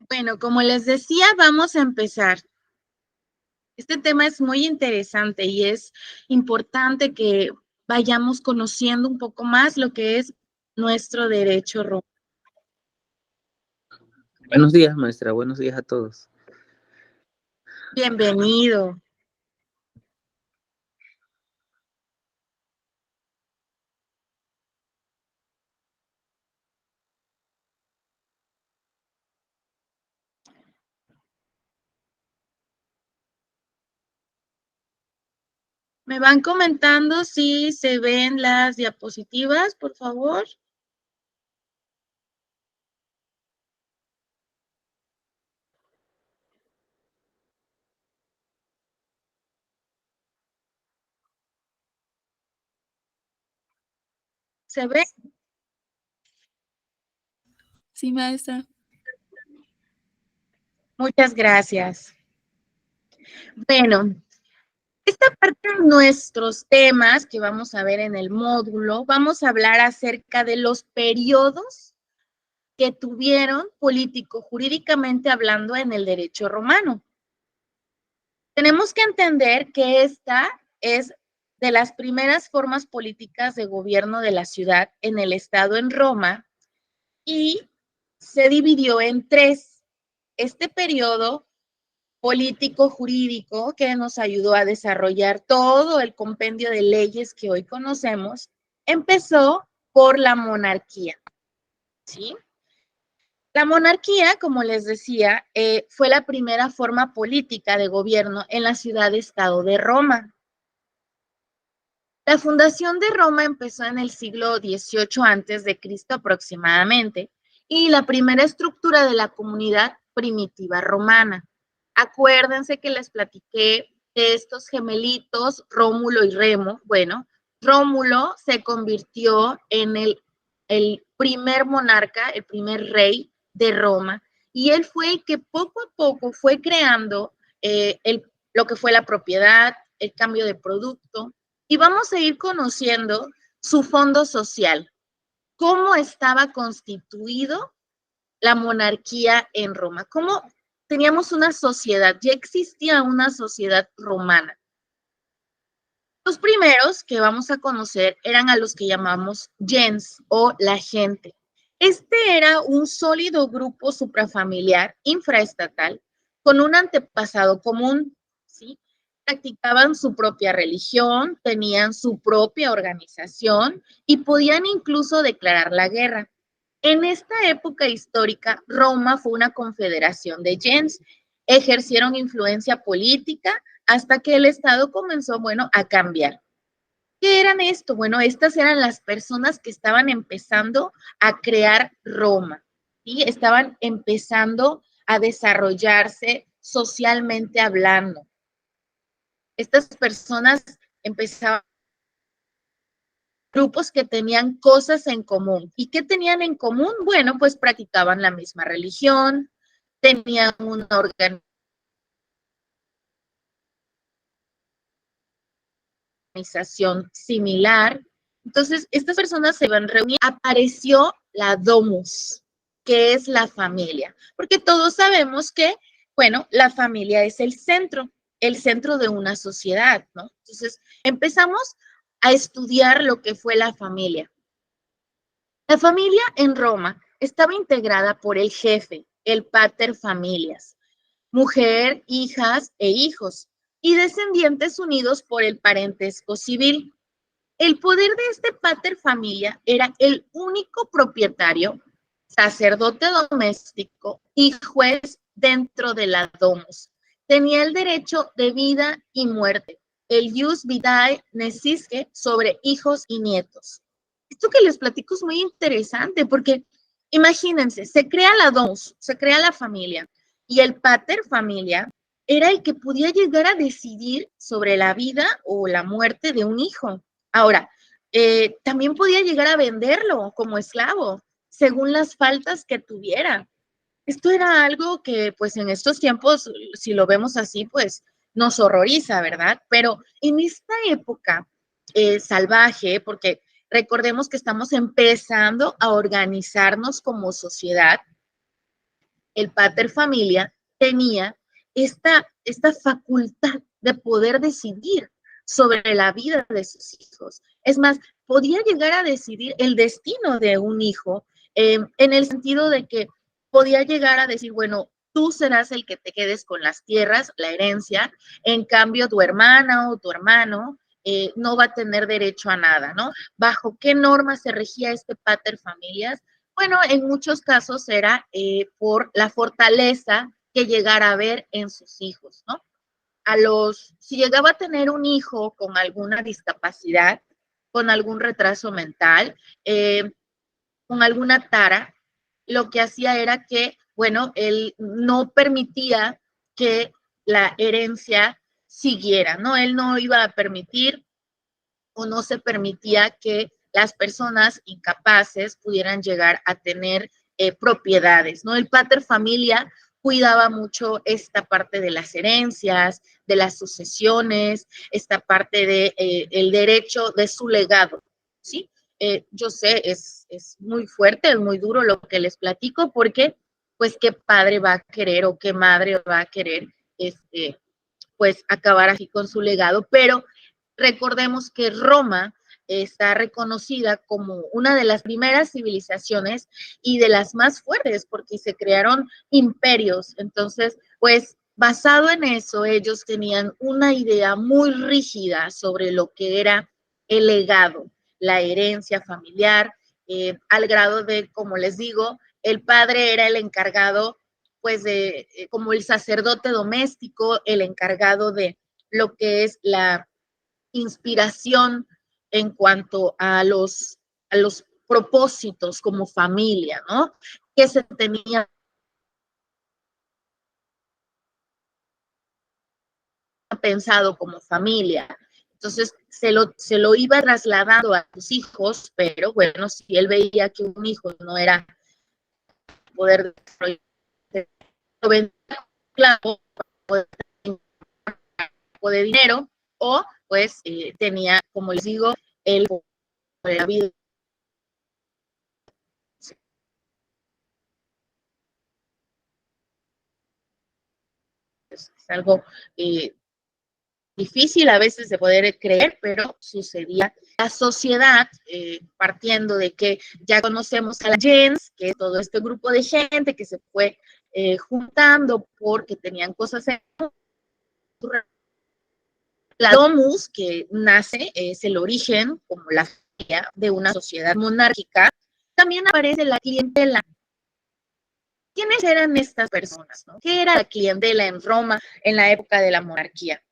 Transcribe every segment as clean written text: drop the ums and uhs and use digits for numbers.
Bueno, como les decía, vamos a empezar. Este tema es muy interesante y es importante que vayamos conociendo un poco más lo que es nuestro derecho romano. Buenos días, maestra. Buenos días a todos. Bienvenido. ¿Me van comentando si se ven las diapositivas, por favor? ¿Se ve? Sí, maestra. Muchas gracias. Bueno, esta parte de nuestros temas que vamos a ver en el módulo, vamos a hablar acerca de los periodos que tuvieron político-jurídicamente hablando en el derecho romano. Tenemos que entender que esta es de las primeras formas políticas de gobierno de la ciudad en el estado en Roma y se dividió en tres. Este periodo político-jurídico que nos ayudó a desarrollar todo el compendio de leyes que hoy conocemos, empezó por la monarquía, ¿sí? La monarquía, como les decía, fue la primera forma política de gobierno en la ciudad-estado de Roma. La fundación de Roma empezó en el siglo XVIII antes de Cristo aproximadamente y la primera estructura de la comunidad primitiva romana. Acuérdense que les platiqué de estos gemelitos, Rómulo y Remo. Bueno, Rómulo se convirtió en el primer monarca, el primer rey de Roma, y él fue el que poco a poco fue creando lo que fue la propiedad, el cambio de producto, y vamos a ir conociendo su fondo social, cómo estaba constituido la monarquía en Roma, cómo teníamos una sociedad, ya existía una sociedad romana. Los primeros que vamos a conocer eran a los que llamamos gens o la gente. Este era un sólido grupo suprafamiliar infraestatal con un antepasado común, ¿sí? Practicaban su propia religión, tenían su propia organización y podían incluso declarar la guerra. En esta época histórica, Roma fue una confederación de gens, ejercieron influencia política hasta que el Estado comenzó, bueno, a cambiar. ¿Qué eran esto? Bueno, estas eran las personas que estaban empezando a crear Roma, ¿sí? Estaban empezando a desarrollarse socialmente hablando. Estas personas empezaban grupos que tenían cosas en común. ¿Y qué tenían en común? Bueno, pues practicaban la misma religión, tenían una organización similar. Entonces, estas personas se iban a reunir. Apareció la domus, que es la familia, porque todos sabemos que, bueno, la familia es el centro de una sociedad, ¿no? Entonces, empezamos a estudiar lo que fue la familia. La familia en Roma estaba integrada por el jefe, el pater familias, mujer, hijas e hijos, y descendientes unidos por el parentesco civil. El poder de este pater familia era el único propietario, sacerdote doméstico y juez dentro de la domus. Tenía el derecho de vida y muerte, el ius vitae necisque sobre hijos y nietos. Esto que les platico es muy interesante porque imagínense, se crea la domus, se crea la familia y el pater familia era el que podía llegar a decidir sobre la vida o la muerte de un hijo. Ahora, también podía llegar a venderlo como esclavo, según las faltas que tuviera. Esto era algo que, pues, en estos tiempos, si lo vemos así, pues, nos horroriza, ¿verdad? Pero en esta época salvaje, porque recordemos que estamos empezando a organizarnos como sociedad, el pater familia tenía esta facultad de poder decidir sobre la vida de sus hijos. Es más, podía llegar a decidir el destino de un hijo en el sentido de que podía llegar a decir, bueno, tú serás el que te quedes con las tierras, la herencia, en cambio tu hermana o tu hermano no va a tener derecho a nada, ¿no? ¿Bajo qué normas se regía este pater familias? Bueno, en muchos casos era por la fortaleza que llegara a ver en sus hijos, ¿no? Si llegaba a tener un hijo con alguna discapacidad, con algún retraso mental, con alguna tara, lo que hacía era que, bueno, él no permitía que la herencia siguiera, ¿no? Él no iba a permitir o no se permitía que las personas incapaces pudieran llegar a tener propiedades, ¿no? El pater familia cuidaba mucho esta parte de las herencias, de las sucesiones, esta parte de el derecho de su legado, ¿sí? Yo sé, es muy fuerte, es muy duro lo que les platico, porque pues qué padre va a querer o qué madre va a querer pues acabar así con su legado, pero recordemos que Roma está reconocida como una de las primeras civilizaciones y de las más fuertes, porque se crearon imperios. Entonces, pues basado en eso, ellos tenían una idea muy rígida sobre lo que era el legado, la herencia familiar, al grado de, como les digo, el padre era el encargado, pues, de, como el sacerdote doméstico, el encargado de lo que es la inspiración en cuanto a los propósitos como familia, ¿no? Que se tenía pensado como familia. Entonces, se lo iba trasladando a sus hijos, pero bueno, si él veía que un hijo no era poder claro, de dinero, o pues tenía, como les digo, el de la vida. Es algo difícil a veces de poder creer, pero sucedía. La sociedad, partiendo de que ya conocemos a la gens, que es todo este grupo de gente que se fue juntando porque tenían cosas en la domus, que nace, es el origen, como la familia de una sociedad monárquica. También aparece la clientela. ¿Quiénes eran estas personas? ¿No? ¿Qué era la clientela en Roma en la época de la monarquía?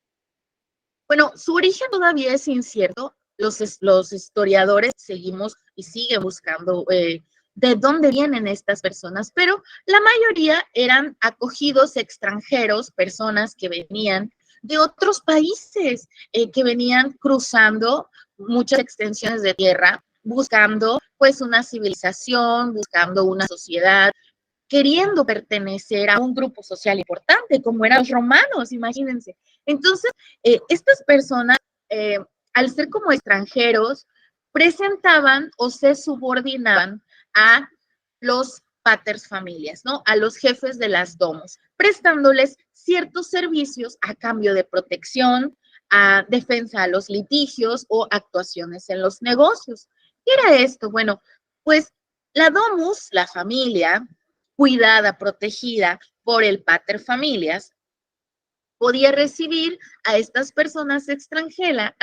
Bueno, su origen todavía es incierto. Los historiadores seguimos y siguen buscando de dónde vienen estas personas, pero la mayoría eran acogidos extranjeros, personas que venían de otros países, que venían cruzando muchas extensiones de tierra, buscando pues una civilización, buscando una sociedad, queriendo pertenecer a un grupo social importante, como eran los romanos, imagínense. Entonces, estas personas, al ser como extranjeros, presentaban o se subordinaban a los paters familias, ¿no? A los jefes de las domos, prestándoles ciertos servicios a cambio de protección, a defensa a los litigios o actuaciones en los negocios. ¿Qué era esto? Bueno, pues la domus, la familia, cuidada, protegida por el pater familias, podía recibir a estas personas extranjeras,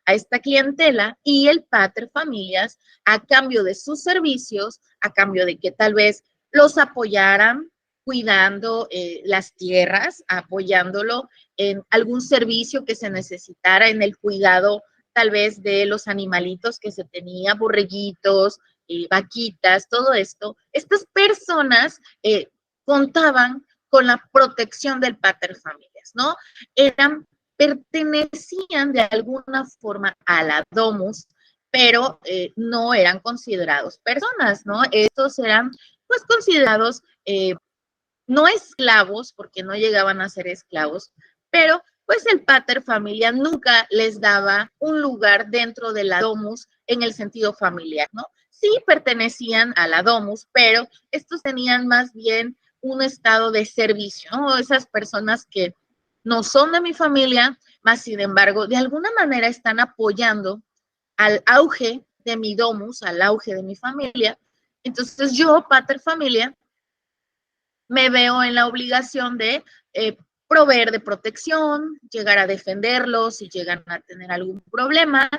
a esta clientela, y el pater familias, a cambio de sus servicios, a cambio de que tal vez los apoyaran cuidando las tierras, apoyándolo en algún servicio que se necesitara en el cuidado tal vez de los animalitos que se tenía, borreguitos, vaquitas, todo esto. Estas personas contaban con la protección del pater familias, ¿no? Pertenecían de alguna forma a la domus, pero no eran considerados personas, ¿no? Estos eran pues considerados no esclavos, porque no llegaban a ser esclavos, pero pues el pater familia nunca les daba un lugar dentro de la domus en el sentido familiar, ¿no? sí pertenecían a la domus, pero estos tenían más bien un estado de servicio, ¿no? Esas personas que no son de mi familia, más sin embargo, de alguna manera están apoyando al auge de mi domus, al auge de mi familia. Entonces yo, pater familia, me veo en la obligación de proveer de protección, llegar a defenderlos si llegan a tener algún problema,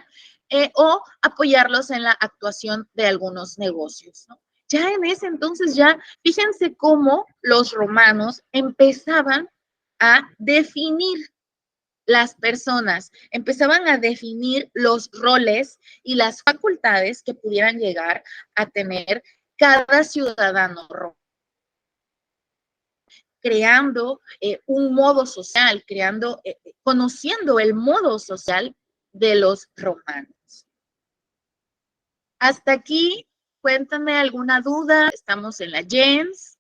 o apoyarlos en la actuación de algunos negocios, ¿no? Ya en ese entonces, ya fíjense cómo los romanos empezaban a definir las personas, empezaban a definir los roles y las facultades que pudieran llegar a tener cada ciudadano romano, creando un modo social, conociendo el modo social de los romanos. Hasta aquí, cuéntame alguna duda. Estamos en la gens,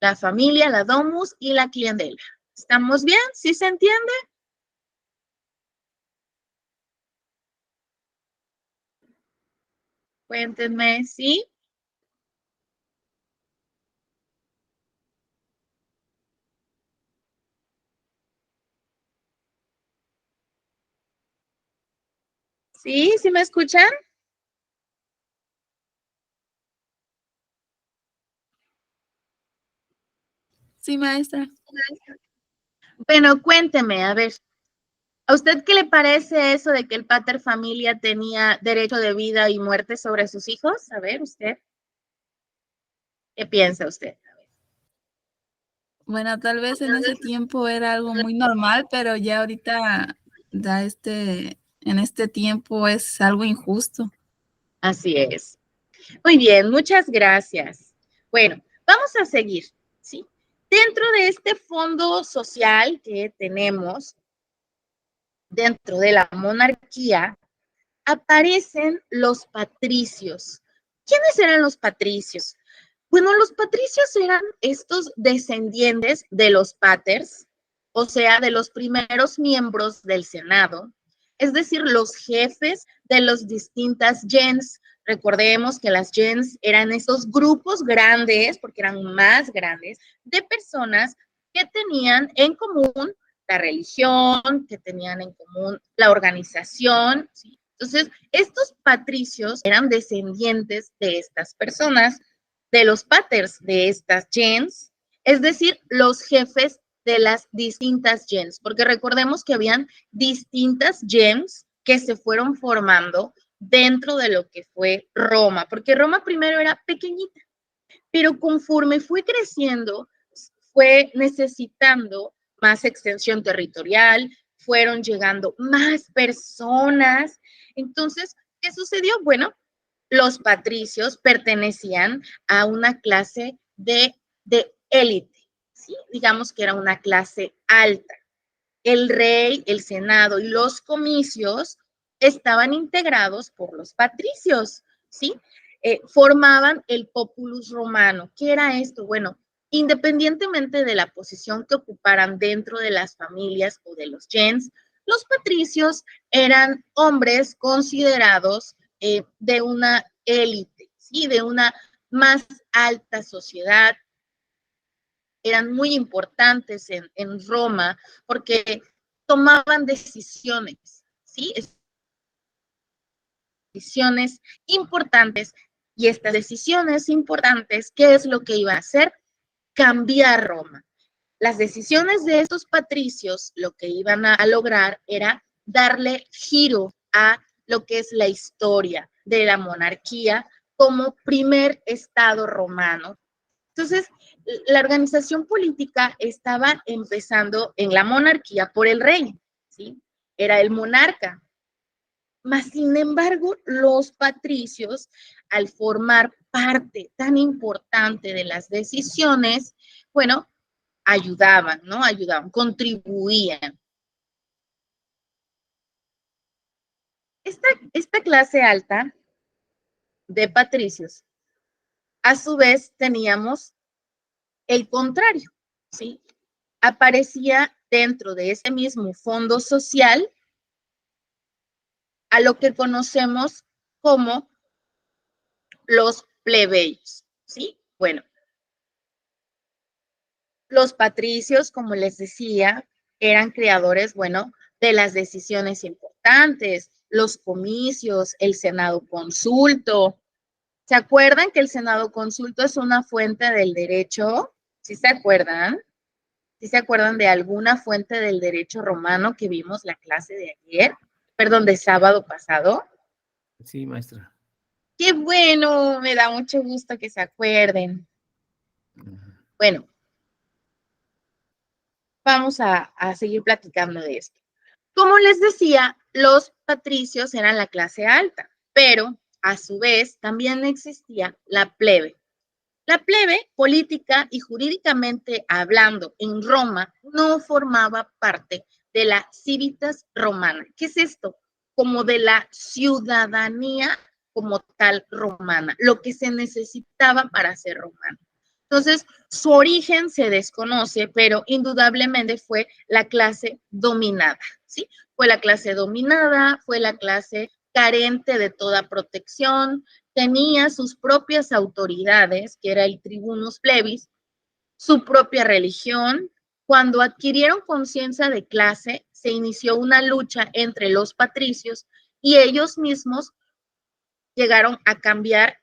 la familia, la domus y la clientela. ¿Estamos bien? ¿Sí se entiende? Cuéntenme, ¿sí? ¿Sí? ¿Sí me escuchan? Sí, maestra. Bueno, cuénteme, a ver, ¿a usted qué le parece eso de que el pater familia tenía derecho de vida y muerte sobre sus hijos? A ver, usted, ¿qué piensa usted? Bueno, tal vez en ese tiempo era algo muy normal, pero ya ahorita, en este tiempo es algo injusto. Así es. Muy bien, muchas gracias. Bueno, vamos a seguir, ¿sí? Dentro de este fondo social que tenemos, dentro de la monarquía, aparecen los patricios. ¿Quiénes eran los patricios? Bueno, los patricios eran estos descendientes de los paters, o sea, de los primeros miembros del Senado, es decir, los jefes de las distintas gens. Recordemos que las gens eran esos grupos grandes, porque eran más grandes, de personas que tenían en común la religión, que tenían en común la organización, ¿sí? Entonces, estos patricios eran descendientes de estas personas, de los paters de estas gens, es decir, los jefes de las distintas gens, porque recordemos que habían distintas gens que se fueron formando dentro de lo que fue Roma, porque Roma primero era pequeñita, pero conforme fue creciendo, fue necesitando más extensión territorial, fueron llegando más personas. Entonces, ¿qué sucedió? Bueno, los patricios pertenecían a una clase de élite, ¿sí? Digamos que era una clase alta. El rey, el senado y los comicios estaban integrados por los patricios, ¿sí? Formaban el populus romano. ¿Qué era esto? Bueno, independientemente de la posición que ocuparan dentro de las familias o de los gens, los patricios eran hombres considerados de una élite, ¿sí? De una más alta sociedad. Eran muy importantes en Roma porque tomaban decisiones, ¿sí? Decisiones importantes, y estas decisiones importantes, ¿qué es lo que iba a hacer? Cambiar Roma. Las decisiones de estos patricios lo que iban a lograr era darle giro a lo que es la historia de la monarquía como primer estado romano. Entonces, la organización política estaba empezando en la monarquía por el rey, ¿sí? Era el monarca. Mas, sin embargo, los patricios, al formar parte tan importante de las decisiones, bueno, ayudaban, ¿no? Ayudaban, contribuían. Esta clase alta de patricios, a su vez, teníamos el contrario, ¿sí? Aparecía dentro de ese mismo fondo social a lo que conocemos como los plebeyos, ¿sí? Bueno, los patricios, como les decía, eran creadores, bueno, de las decisiones importantes, los comicios, el Senado consulto. ¿Se acuerdan que el Senado consulto es una fuente del derecho? ¿Sí se acuerdan? ¿Sí se acuerdan de alguna fuente del derecho romano que vimos la clase de ayer? Perdón, de sábado pasado. Sí, maestra. Qué bueno, me da mucho gusto que se acuerden. Bueno, vamos a seguir platicando de esto. Como les decía, los patricios eran la clase alta, pero a su vez también existía la plebe. La plebe, política y jurídicamente hablando en Roma, no formaba parte de la civitas romana. ¿Qué es esto? Como de la ciudadanía como tal romana, lo que se necesitaba para ser romano. Entonces, su origen se desconoce, pero indudablemente fue la clase dominada, ¿sí? Fue la clase dominada, fue la clase carente de toda protección, tenía sus propias autoridades, que era el tribunus plebis, su propia religión. Cuando adquirieron conciencia de clase, se inició una lucha entre los patricios y ellos mismos llegaron a cambiar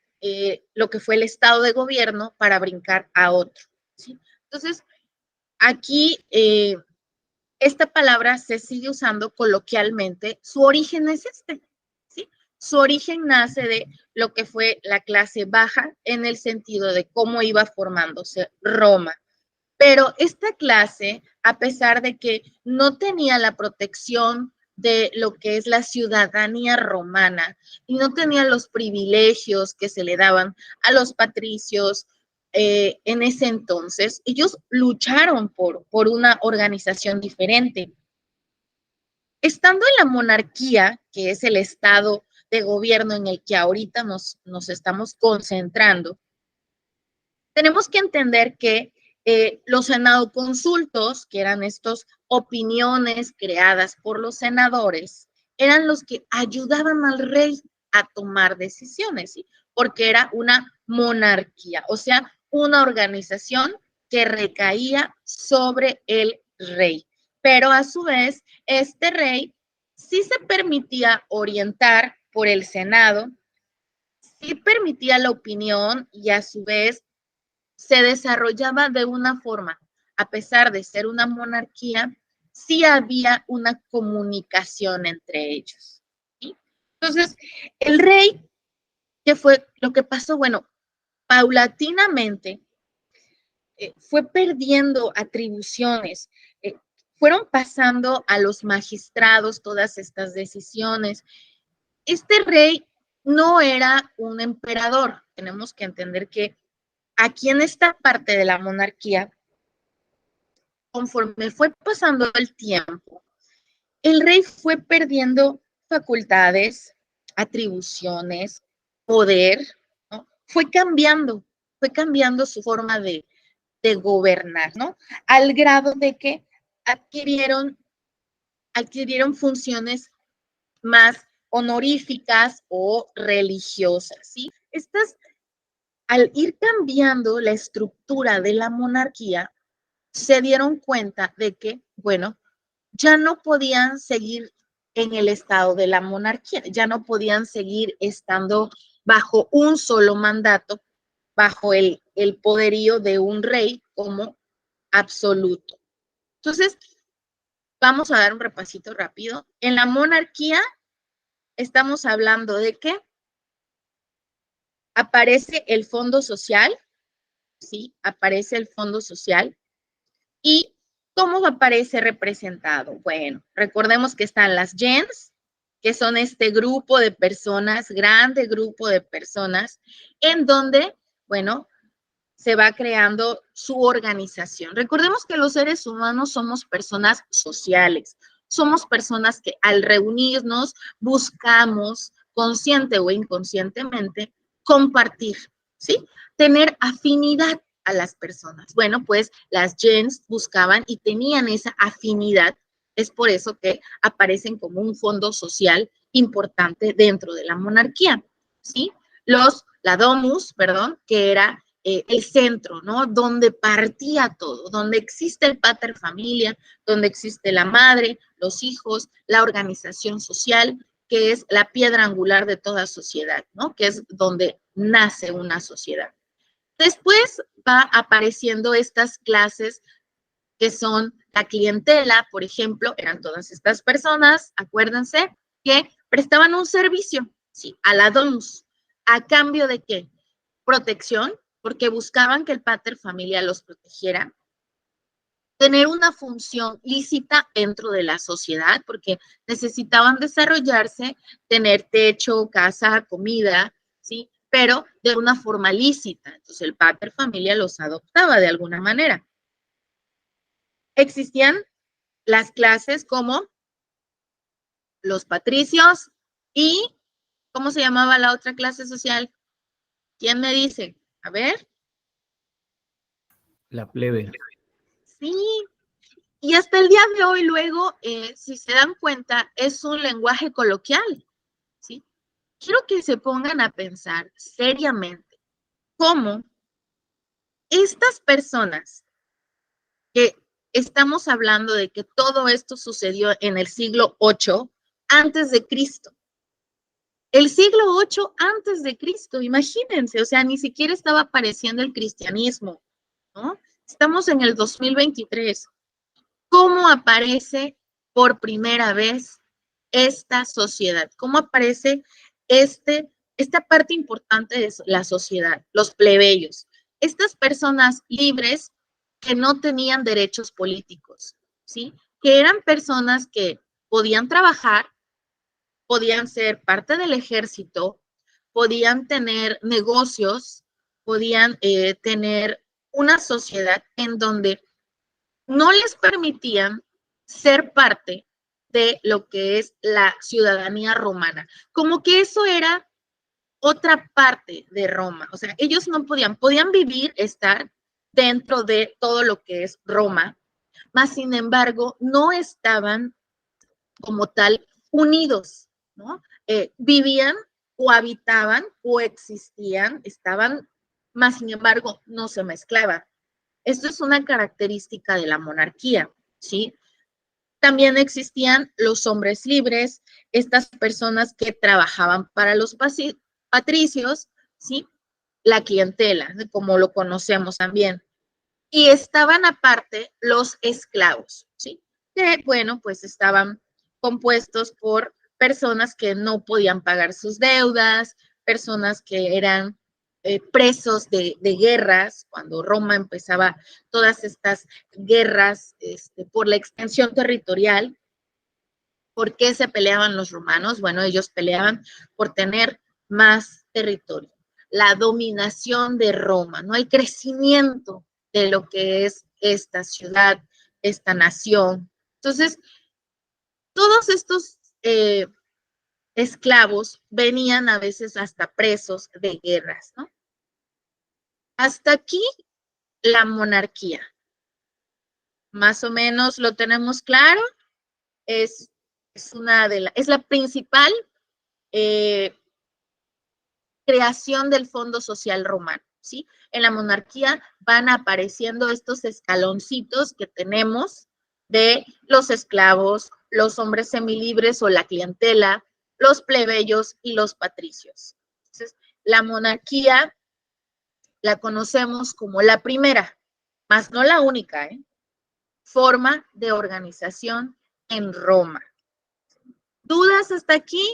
lo que fue el estado de gobierno para brincar a otro, ¿sí? Entonces, aquí esta palabra se sigue usando coloquialmente. Su origen es este, ¿sí? Su origen nace de lo que fue la clase baja en el sentido de cómo iba formándose Roma. Pero esta clase, a pesar de que no tenía la protección de lo que es la ciudadanía romana y no tenía los privilegios que se le daban a los patricios en ese entonces, ellos lucharon por una organización diferente. Estando en la monarquía, que es el estado de gobierno en el que ahorita nos estamos concentrando, tenemos que entender que los senadoconsultos, que eran estas opiniones creadas por los senadores, eran los que ayudaban al rey a tomar decisiones, ¿sí? Porque era una monarquía, o sea, una organización que recaía sobre el rey. Pero a su vez, este rey sí se permitía orientar por el Senado, sí permitía la opinión y a su vez se desarrollaba de una forma, a pesar de ser una monarquía, sí había una comunicación entre ellos, ¿sí? Entonces, el rey, ¿qué fue lo que pasó? Bueno, paulatinamente fue perdiendo atribuciones, fueron pasando a los magistrados todas estas decisiones. Este rey no era un emperador, tenemos que entender que aquí en esta parte de la monarquía, conforme fue pasando el tiempo, el rey fue perdiendo facultades, atribuciones, poder, ¿no? Fue cambiando su forma de gobernar, ¿no? Al grado de que adquirieron funciones más honoríficas o religiosas, ¿sí? Estas, al ir cambiando la estructura de la monarquía, se dieron cuenta de que, bueno, ya no podían seguir en el estado de la monarquía, ya no podían seguir estando bajo un solo mandato, bajo el poderío de un rey como absoluto. Entonces, vamos a dar un repasito rápido. En la monarquía estamos hablando de que aparece el fondo social, ¿sí? Aparece el fondo social. ¿Y cómo aparece representado? Bueno, recordemos que están las gens, que son este grupo de personas, grande grupo de personas, en donde, bueno, se va creando su organización. Recordemos que los seres humanos somos personas sociales, somos personas que al reunirnos buscamos, consciente o inconscientemente, compartir, ¿sí? Tener afinidad a las personas. Bueno, pues las gens buscaban y tenían esa afinidad. Es por eso que aparecen como un fondo social importante dentro de la monarquía, ¿sí? Los la domus, perdón, que era el centro, ¿no? Donde partía todo, donde existe el pater familia, donde existe la madre, los hijos, la organización social, que es la piedra angular de toda sociedad, ¿no? Que es donde nace una sociedad. Después va apareciendo estas clases que son la clientela, por ejemplo, eran todas estas personas, acuérdense, que prestaban un servicio, sí, a la domus. ¿A cambio de qué? Protección, porque buscaban que el pater familia los protegiera, tener una función lícita dentro de la sociedad, porque necesitaban desarrollarse, tener techo, casa, comida, ¿sí? Pero de una forma lícita. Entonces el pater familia los adoptaba de alguna manera. Existían las clases como los patricios y, ¿cómo se llamaba la otra clase social? ¿Quién me dice? A ver. La plebe. Sí, y hasta el día de hoy, luego, si se dan cuenta, es un lenguaje coloquial, ¿sí? Quiero que se pongan a pensar seriamente cómo estas personas que estamos hablando de que todo esto sucedió en el siglo VIII antes de Cristo. El siglo VIII antes de Cristo, imagínense, o sea, ni siquiera estaba apareciendo el cristianismo, ¿no? Estamos en el 2023. ¿Cómo aparece por primera vez esta sociedad? ¿Cómo aparece esta parte importante de la sociedad, los plebeyos? Estas personas libres que no tenían derechos políticos, ¿sí? Que eran personas que podían trabajar, podían ser parte del ejército, podían tener negocios, podían tener una sociedad en donde no les permitían ser parte de lo que es la ciudadanía romana. Como que eso era otra parte de Roma. O sea, ellos no podían vivir, estar dentro de todo lo que es Roma, mas sin embargo no estaban como tal unidos, ¿no? Vivían o habitaban o existían, estaban, mas sin embargo no se mezclaban. Esto es una característica de la monarquía, ¿sí? También existían los hombres libres, estas personas que trabajaban para los patricios, ¿sí? La clientela, como lo conocemos también. Y estaban aparte los esclavos, ¿sí? Que, bueno, pues estaban compuestos por personas que no podían pagar sus deudas, personas que eran presos de guerras, cuando Roma empezaba todas estas guerras por la extensión territorial. ¿Por qué se peleaban los romanos? Bueno, ellos peleaban por tener más territorio, la dominación de Roma, ¿no? El crecimiento de lo que es esta ciudad, esta nación. Entonces, todos estos esclavos venían a veces hasta presos de guerras, ¿no? Hasta aquí la monarquía. Más o menos lo tenemos claro. Es la principal creación del Fondo Social Romano, ¿sí? En la monarquía van apareciendo estos escaloncitos que tenemos de los esclavos, los hombres semilibres o la clientela, los plebeyos y los patricios. Entonces, la monarquía la conocemos como la primera, más no la única, forma de organización en Roma. ¿Dudas hasta aquí?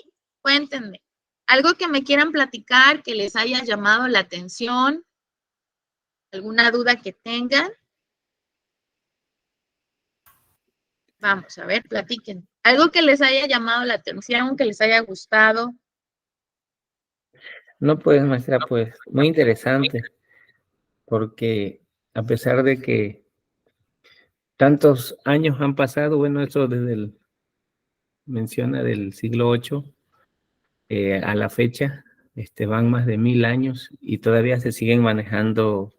Cuéntenme. ¿Algo que me quieran platicar, que les haya llamado la atención? ¿Alguna duda que tengan? Vamos a ver, platiquen. ¿Algo que les haya llamado la atención, que les haya gustado? No, pues, maestra, pues, muy interesante, porque a pesar de que tantos años han pasado, bueno, eso menciona del siglo VIII a la fecha, van más de 1000 años y todavía se siguen manejando,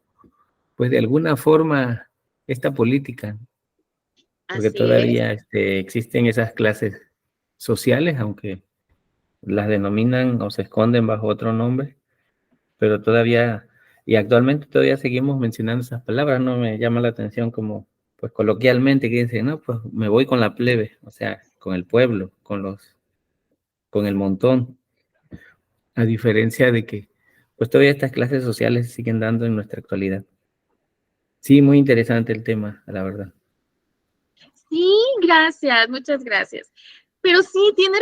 pues, de alguna forma esta política, porque Así es. todavía existen esas clases sociales, aunque las denominan o se esconden bajo otro nombre, pero todavía, y actualmente todavía seguimos mencionando esas palabras, no me llama la atención como, pues coloquialmente, que dicen, no, pues me voy con la plebe, o sea, con el pueblo, con el montón, a diferencia de que, pues todavía estas clases sociales se siguen dando en nuestra actualidad. Sí, muy interesante el tema, la verdad. Sí, gracias, muchas gracias. Pero sí, tiene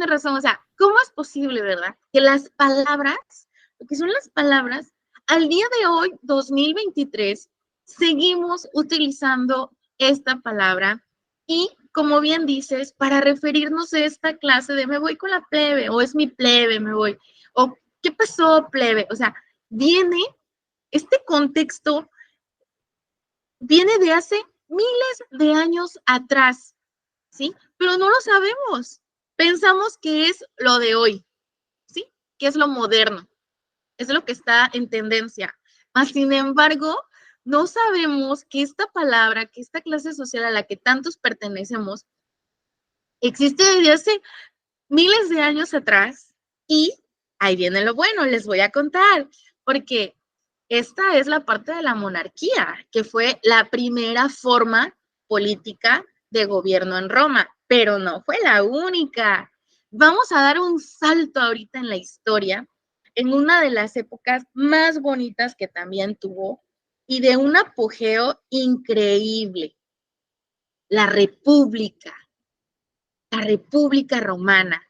razón. O sea, ¿cómo es posible, verdad? Que las palabras, lo que son las palabras, al día de hoy, 2023, seguimos utilizando esta palabra y, como bien dices, para referirnos a esta clase de me voy con la plebe, o es mi plebe, me voy, o ¿qué pasó, plebe? O sea, este contexto viene de hace miles de años atrás, ¿sí? Pero no lo sabemos. Pensamos que es lo de hoy, ¿sí? Que es lo moderno, es lo que está en tendencia. Mas, sin embargo, no sabemos que esta palabra, que esta clase social a la que tantos pertenecemos, existe desde hace miles de años atrás y ahí viene lo bueno, les voy a contar, porque esta es la parte de la monarquía, que fue la primera forma política de gobierno en Roma, pero no fue la única. Vamos a dar un salto ahorita en la historia, en una de las épocas más bonitas que también tuvo y de un apogeo increíble, la República Romana.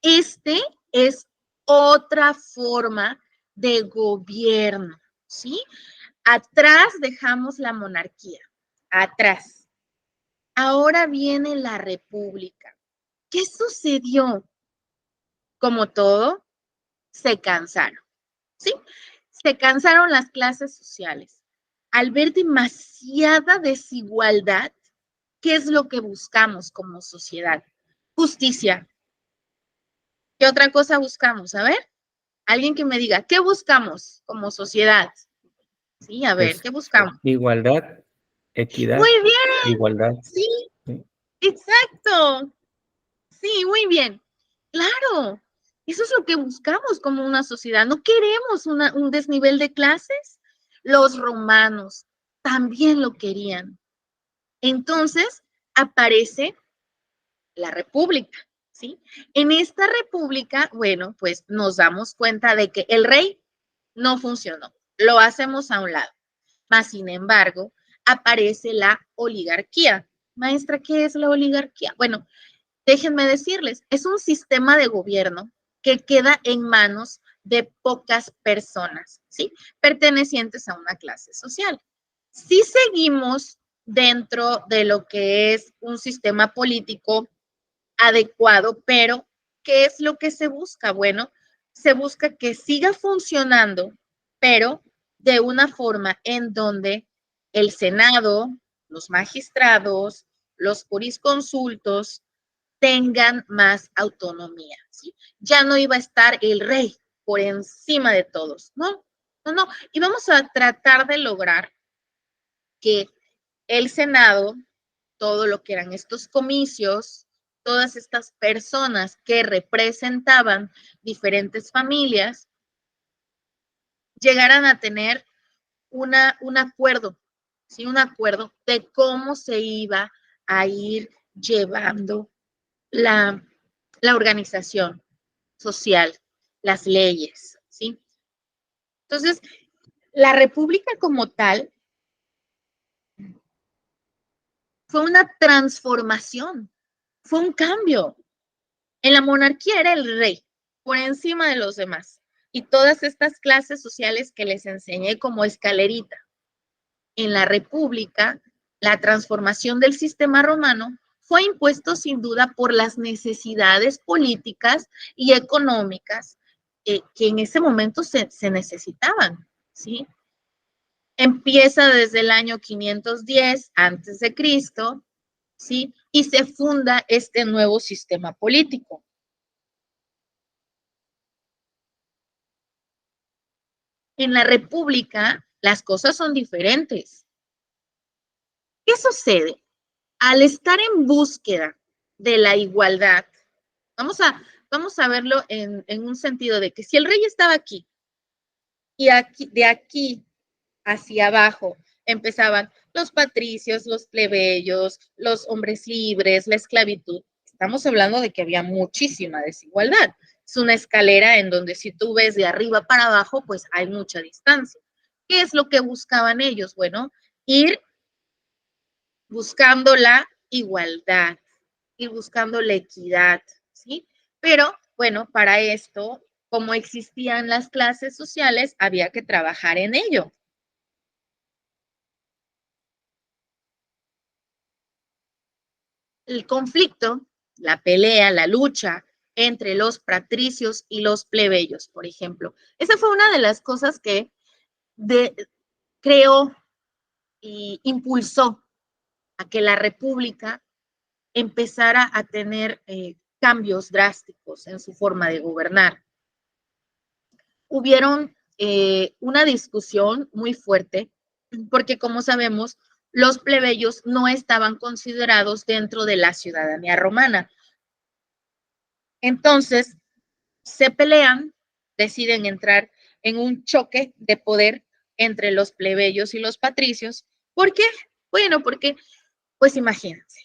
Este es otra forma de gobierno, ¿sí? Atrás dejamos la monarquía, atrás. Ahora viene la república. ¿Qué sucedió? Como todo, se cansaron, ¿sí? Se cansaron las clases sociales. Al ver demasiada desigualdad, ¿qué es lo que buscamos como sociedad? Justicia. ¿Qué otra cosa buscamos? A ver, alguien que me diga, ¿qué buscamos como sociedad? Sí, a ver, Pues ¿qué buscamos? igualdad, Muy equidad, bien, igualdad. sí, Sí. exacto. Sí, muy bien. Claro, eso es lo que buscamos como una sociedad. No queremos un desnivel de clases. Los romanos también lo querían. Entonces aparece la república, ¿sí? En esta república, bueno, pues nos damos cuenta de que el rey no funcionó. Lo hacemos a un lado. Mas, sin embargo, aparece la oligarquía. Maestra, ¿qué es la oligarquía? Bueno, déjenme decirles, es un sistema de gobierno que queda en manos de pocas personas, ¿sí? Pertenecientes a una clase social. Si seguimos dentro de lo que es un sistema político adecuado, pero ¿qué es lo que se busca? Bueno, se busca que siga funcionando, pero de una forma en donde el Senado, los magistrados, los jurisconsultos tengan más autonomía, ¿sí? Ya no iba a estar el rey por encima de todos, ¿no? No, no. Y vamos a tratar de lograr que el Senado, todo lo que eran estos comicios, todas estas personas que representaban diferentes familias, llegaran a tener un acuerdo, ¿sí? Un acuerdo de cómo se iba a ir llevando la, la organización social, las leyes, ¿sí? Entonces, la república como tal fue una transformación, fue un cambio. En la monarquía era el rey, por encima de los demás, y todas estas clases sociales que les enseñé como escalerita. En la república, la transformación del sistema romano fue impuesto sin duda por las necesidades políticas y económicas que en ese momento se necesitaban, ¿sí? Empieza desde el año 510 antes de Cristo, ¿sí? Y se funda este nuevo sistema político. En la república, las cosas son diferentes. ¿Qué sucede? Al estar en búsqueda de la igualdad, vamos a verlo en un sentido de que si el rey estaba aquí Y de aquí hacia abajo empezaban los patricios, los plebeyos, los hombres libres, la esclavitud. Estamos hablando de que había muchísima desigualdad. Es una escalera en donde si tú ves de arriba para abajo, pues hay mucha distancia. ¿Qué es lo que buscaban ellos? Bueno, ir buscando la igualdad, ir buscando la equidad, ¿sí? Pero, bueno, para esto, como existían las clases sociales, había que trabajar en ello. El conflicto, la pelea, la lucha entre los patricios y los plebeyos, por ejemplo. Esa fue una de las cosas que creó y impulsó a que la República empezara a tener cambios drásticos en su forma de gobernar. Hubieron una discusión muy fuerte, porque como sabemos, los plebeyos no estaban considerados dentro de la ciudadanía romana. Entonces, se pelean, deciden entrar en un choque de poder entre los plebeyos y los patricios. ¿Por qué? Bueno, porque, pues imagínense,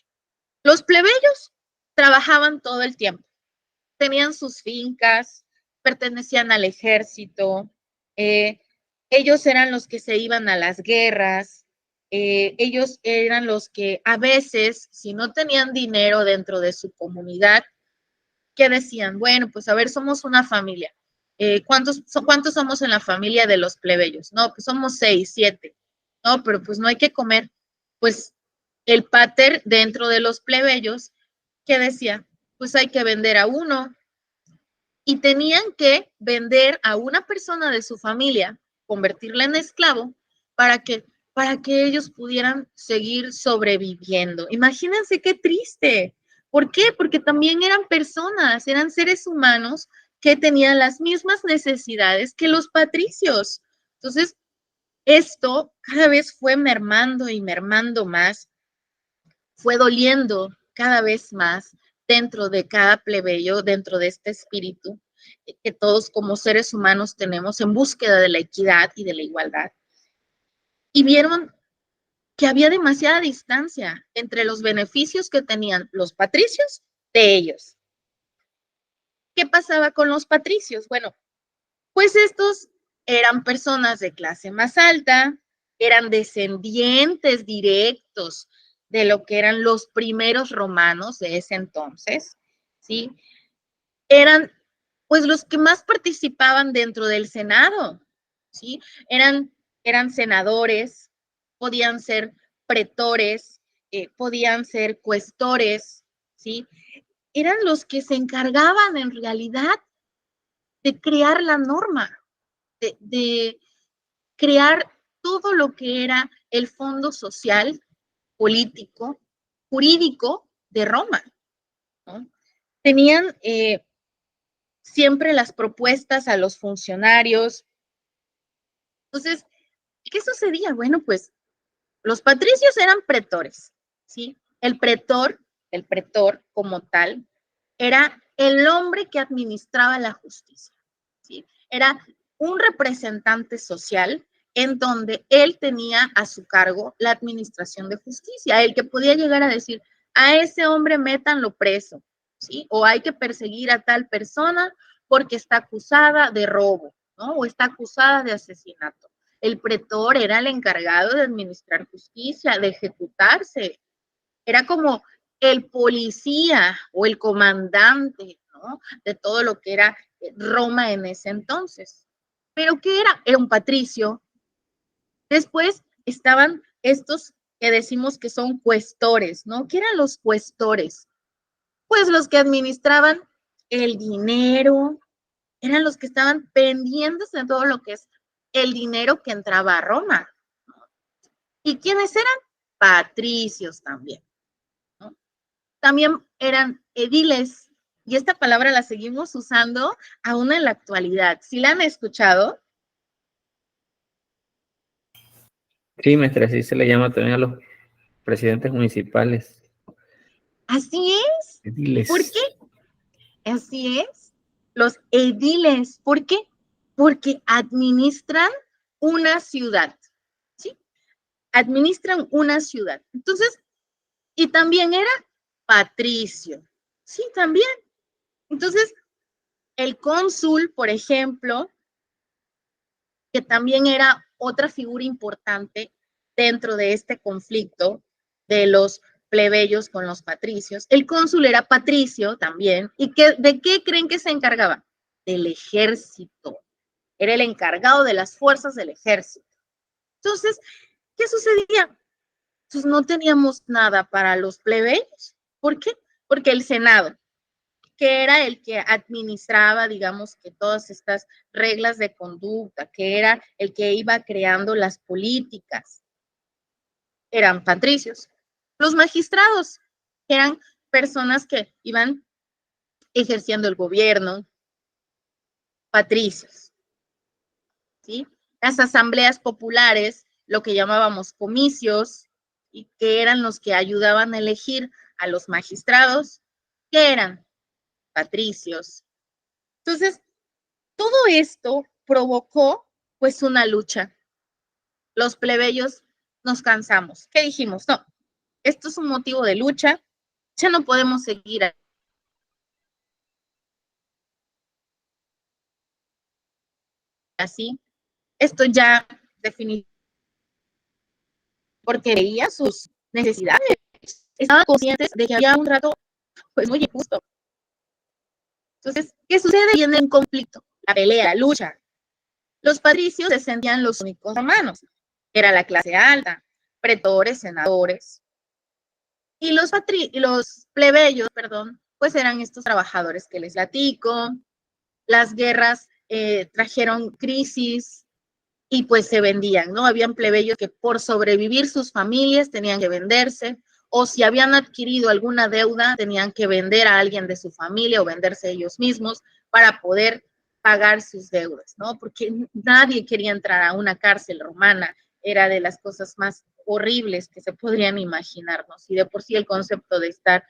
los plebeyos trabajaban todo el tiempo, tenían sus fincas, pertenecían al ejército, ellos eran los que se iban a las guerras, ellos eran los que a veces, si no tenían dinero dentro de su comunidad, ¿qué decían? Bueno, pues a ver, somos una familia. ¿Cuántos somos en la familia de los plebeyos? No, pues somos 6, 7. No, pero pues no hay que comer. Pues el pater dentro de los plebeyos, ¿qué decía? Pues hay que vender a uno. Y tenían que vender a una persona de su familia, convertirla en esclavo, para que ellos pudieran seguir sobreviviendo. Imagínense qué triste. ¿Por qué? Porque también eran personas, eran seres humanos que tenían las mismas necesidades que los patricios. Entonces, esto cada vez fue mermando y mermando más, fue doliendo cada vez más dentro de cada plebeyo, dentro de este espíritu que todos como seres humanos tenemos en búsqueda de la equidad y de la igualdad. Y vieron que había demasiada distancia entre los beneficios que tenían los patricios de ellos. ¿Qué pasaba con los patricios? Bueno, pues estos eran personas de clase más alta, eran descendientes directos de lo que eran los primeros romanos de ese entonces, ¿sí? Eran pues los que más participaban dentro del Senado, ¿sí? Eran senadores, podían ser pretores, podían ser cuestores, ¿sí? Eran los que se encargaban en realidad de crear la norma, de crear todo lo que era el fondo social, político, jurídico de Roma, ¿no? Tenían siempre las propuestas a los funcionarios. Entonces, ¿qué sucedía? Bueno, pues los patricios eran pretores, ¿sí? El pretor como tal, era el hombre que administraba la justicia, ¿sí? Era un representante social en donde él tenía a su cargo la administración de justicia, el que podía llegar a decir, a ese hombre métanlo preso, ¿sí? O hay que perseguir a tal persona porque está acusada de robo, ¿no? O está acusada de asesinato. El pretor era el encargado de administrar justicia, de ejecutarse. Era como el policía o el comandante, ¿no? De todo lo que era Roma en ese entonces. ¿Pero qué era? Era un patricio. Después estaban estos que decimos que son cuestores, ¿no? ¿Qué eran los cuestores? Pues los que administraban el dinero, eran los que estaban pendientes de todo lo que es el dinero que entraba a Roma. ¿Y quiénes eran? Patricios también, ¿no? También eran ediles, y esta palabra la seguimos usando aún en la actualidad. ¿Sí la han escuchado? Sí, maestra, así se le llama también a los presidentes municipales. Así es. Ediles. ¿Por qué? Así es. Los ediles. ¿Por qué? porque administran una ciudad, ¿sí? Administran una ciudad. Entonces, y también era patricio, sí, también. Entonces, el cónsul, por ejemplo, que también era otra figura importante dentro de este conflicto de los plebeyos con los patricios. El cónsul era patricio también. ¿Y de qué creen que se encargaba? Del ejército. Era el encargado de las fuerzas del ejército. Entonces, ¿qué sucedía? Pues no teníamos nada para los plebeyos. ¿Por qué? Porque el Senado, que era el que administraba, digamos, que todas estas reglas de conducta, que era el que iba creando las políticas, eran patricios. Los magistrados eran personas que iban ejerciendo el gobierno, patricios, ¿sí? Las asambleas populares, lo que llamábamos comicios, y que eran los que ayudaban a elegir a los magistrados, que eran patricios. Entonces, todo esto provocó pues una lucha. Los plebeyos nos cansamos. ¿Qué dijimos? No, esto es un motivo de lucha, ya no podemos seguir así. Esto ya definitivamente porque veía sus necesidades. Estaban conscientes de que había un trato pues muy injusto. Entonces, ¿qué sucede? Viene un conflicto, la pelea, la lucha. Los patricios se sentían los únicos romanos. Era la clase alta, pretores, senadores. Y los plebeyos, perdón, pues eran estos trabajadores que les platico. Las guerras trajeron crisis y pues se vendían, ¿no? Habían plebeyos que por sobrevivir sus familias tenían que venderse, o si habían adquirido alguna deuda, tenían que vender a alguien de su familia o venderse ellos mismos para poder pagar sus deudas, ¿no? Porque nadie quería entrar a una cárcel romana, era de las cosas más horribles que se podrían imaginarnos. Y de por sí el concepto de estar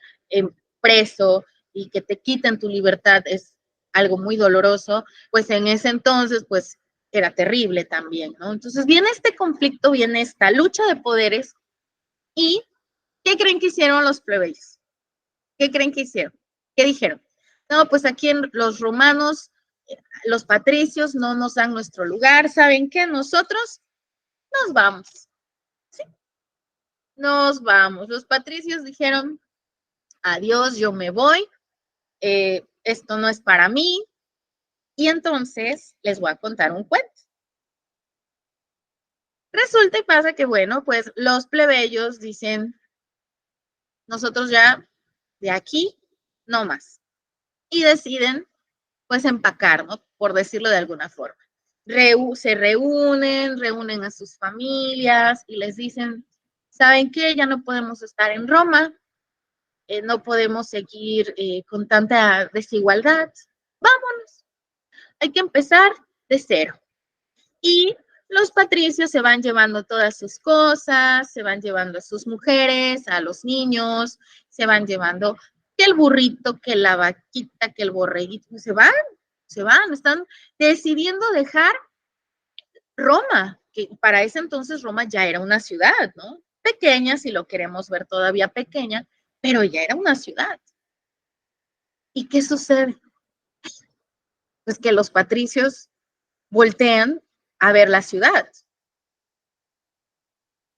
preso y que te quiten tu libertad es algo muy doloroso, pues en ese entonces, pues era terrible también, ¿no? Entonces viene este conflicto, viene esta lucha de poderes y ¿qué creen que hicieron los plebeyos? ¿Qué creen que hicieron? ¿Qué dijeron? No, pues aquí en los romanos, los patricios no nos dan nuestro lugar, ¿saben qué? Nosotros nos vamos, ¿sí? Nos vamos. Los patricios dijeron, adiós, yo me voy, esto no es para mí, y entonces les voy a contar un cuento. Resulta y pasa que, bueno, pues los plebeyos dicen, nosotros ya de aquí no más. Y deciden, pues, empacar, ¿no? Por decirlo de alguna forma. Se reúnen a sus familias y les dicen, ¿saben qué? Ya no podemos estar en Roma, no podemos seguir con tanta desigualdad. Vámonos, hay que empezar de cero. Y los patricios se van llevando todas sus cosas, se van llevando a sus mujeres, a los niños, se van llevando que el burrito, que la vaquita, que el borreguito, se van, están decidiendo dejar Roma, que para ese entonces Roma ya era una ciudad, ¿no? Pequeña, si lo queremos ver todavía pequeña, pero ya era una ciudad. ¿Y qué sucede? Pues que los patricios voltean a ver la ciudad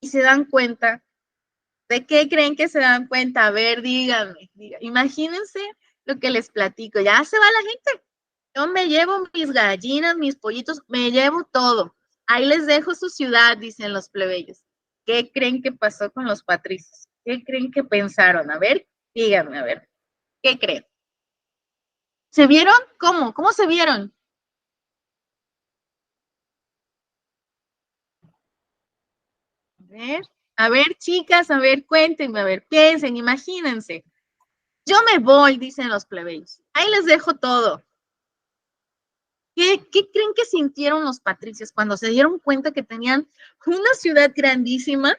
y se dan cuenta. ¿De qué creen que se dan cuenta? A ver, díganme. Imagínense lo que les platico. Ya se va la gente. Yo me llevo mis gallinas, mis pollitos, me llevo todo. Ahí les dejo su ciudad, dicen los plebeyos. ¿Qué creen que pasó con los patricios? ¿Qué creen que pensaron? A ver, díganme, a ver. ¿Qué creen? ¿Se vieron? ¿Cómo? ¿Cómo se vieron? A ver, chicas, a ver, cuéntenme, a ver, piensen, imagínense. Yo me voy, dicen los plebeyos. Ahí les dejo todo. ¿Qué creen que sintieron los patricios cuando se dieron cuenta que tenían una ciudad grandísima?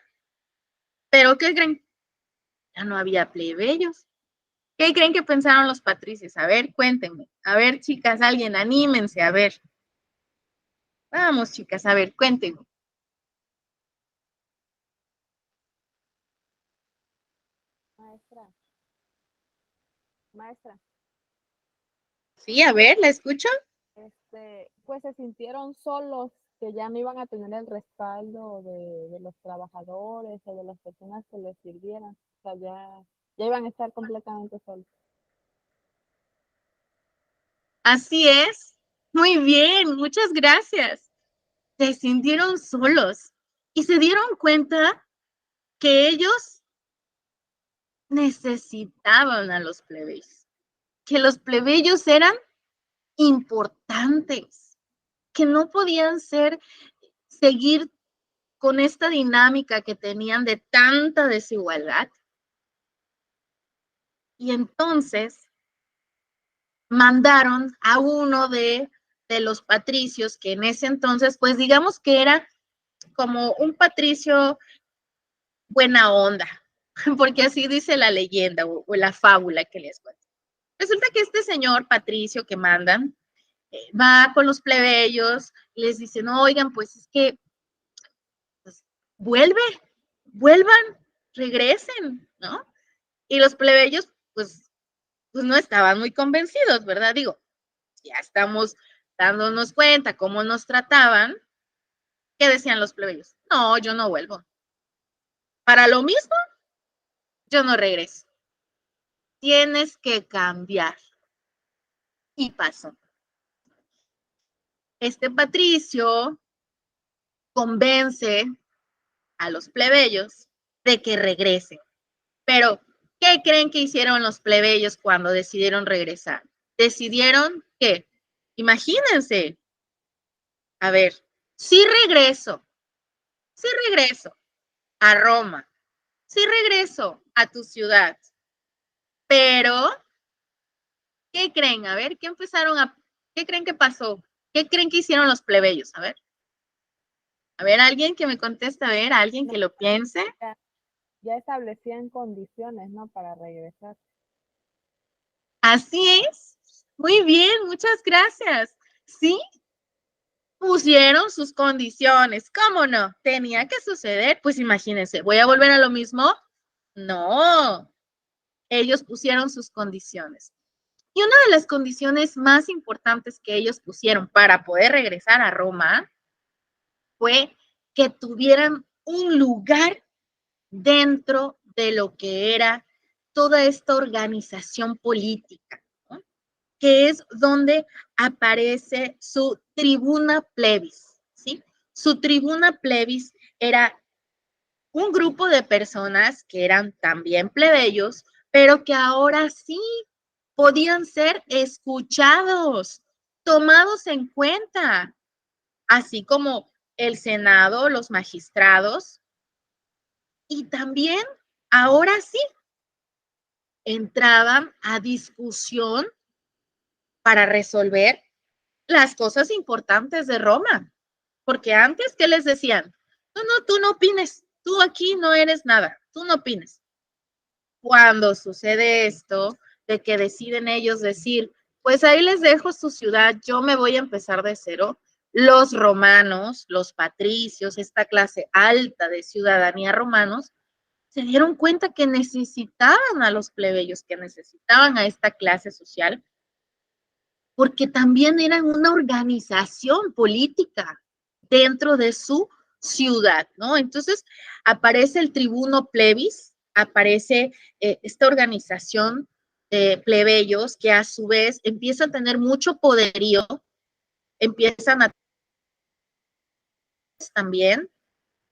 Pero ¿qué creen? Ya no había plebeyos. ¿Qué creen que pensaron los patricios? A ver, cuéntenme. A ver, chicas, alguien, anímense, a ver. Vamos, chicas, a ver, cuéntenme. Maestra, Sí, a ver, ¿la escucho? pues se sintieron solos, que ya no iban a tener el respaldo de los trabajadores o de las personas que les sirvieran. O sea, ya iban a estar completamente solos. Así es. Muy bien, muchas gracias. Se sintieron solos y se dieron cuenta que ellos necesitaban a los plebeyos, que los plebeyos eran importantes, que no podían seguir con esta dinámica que tenían de tanta desigualdad. Y entonces mandaron a uno de los patricios, que en ese entonces, pues digamos que era como un patricio buena onda, porque así dice la leyenda o la fábula que les cuento. Resulta que este señor patricio que mandan va con los plebeyos y les dice, no, oigan, pues es que pues, vuelvan, regresen, ¿no? Y los plebeyos, pues no estaban muy convencidos, ¿verdad? Digo, ya estamos dándonos cuenta cómo nos trataban. ¿Qué decían los plebeyos? No, yo no vuelvo. Para lo mismo, yo no regreso. Tienes que cambiar. Y pasó. Este patricio convence a los plebeyos de que regresen. Pero, ¿qué creen que hicieron los plebeyos cuando decidieron regresar? Decidieron que, imagínense, a ver, sí regreso a Roma, sí regreso a tu ciudad, pero, ¿qué creen? A ver, ¿qué creen que pasó? ¿Qué creen que hicieron los plebeyos? A ver, alguien que me conteste, a ver, alguien No, que lo piense. ya establecían condiciones, ¿no? Para regresar. Así es. Muy bien, muchas gracias. Sí, pusieron sus condiciones. ¿Cómo no? Tenía que suceder. Pues imagínense, ¿voy a volver a lo mismo? No, ellos pusieron sus condiciones. Y una de las condiciones más importantes que ellos pusieron para poder regresar a Roma fue que tuvieran un lugar dentro de lo que era toda esta organización política, ¿no? Que es donde aparece su tribuna plebis, ¿sí? Su tribuna plebis era un grupo de personas que eran también plebeyos, pero que ahora sí podían ser escuchados, tomados en cuenta, así como el Senado, los magistrados, y también ahora sí entraban a discusión para resolver las cosas importantes de Roma. Porque antes, ¿qué les decían? No, tú no opines, tú aquí no eres nada, tú no opines. Cuando sucede esto, de que deciden ellos decir, pues ahí les dejo su ciudad, yo me voy a empezar de cero, los romanos, los patricios, esta clase alta de ciudadanía romanos, se dieron cuenta que necesitaban a los plebeyos, que necesitaban a esta clase social, porque también eran una organización política dentro de su ciudad, ¿no? Entonces aparece el tribuno plebis, aparece esta organización de plebeyos que a su vez empiezan a tener mucho poderío, empiezan a también,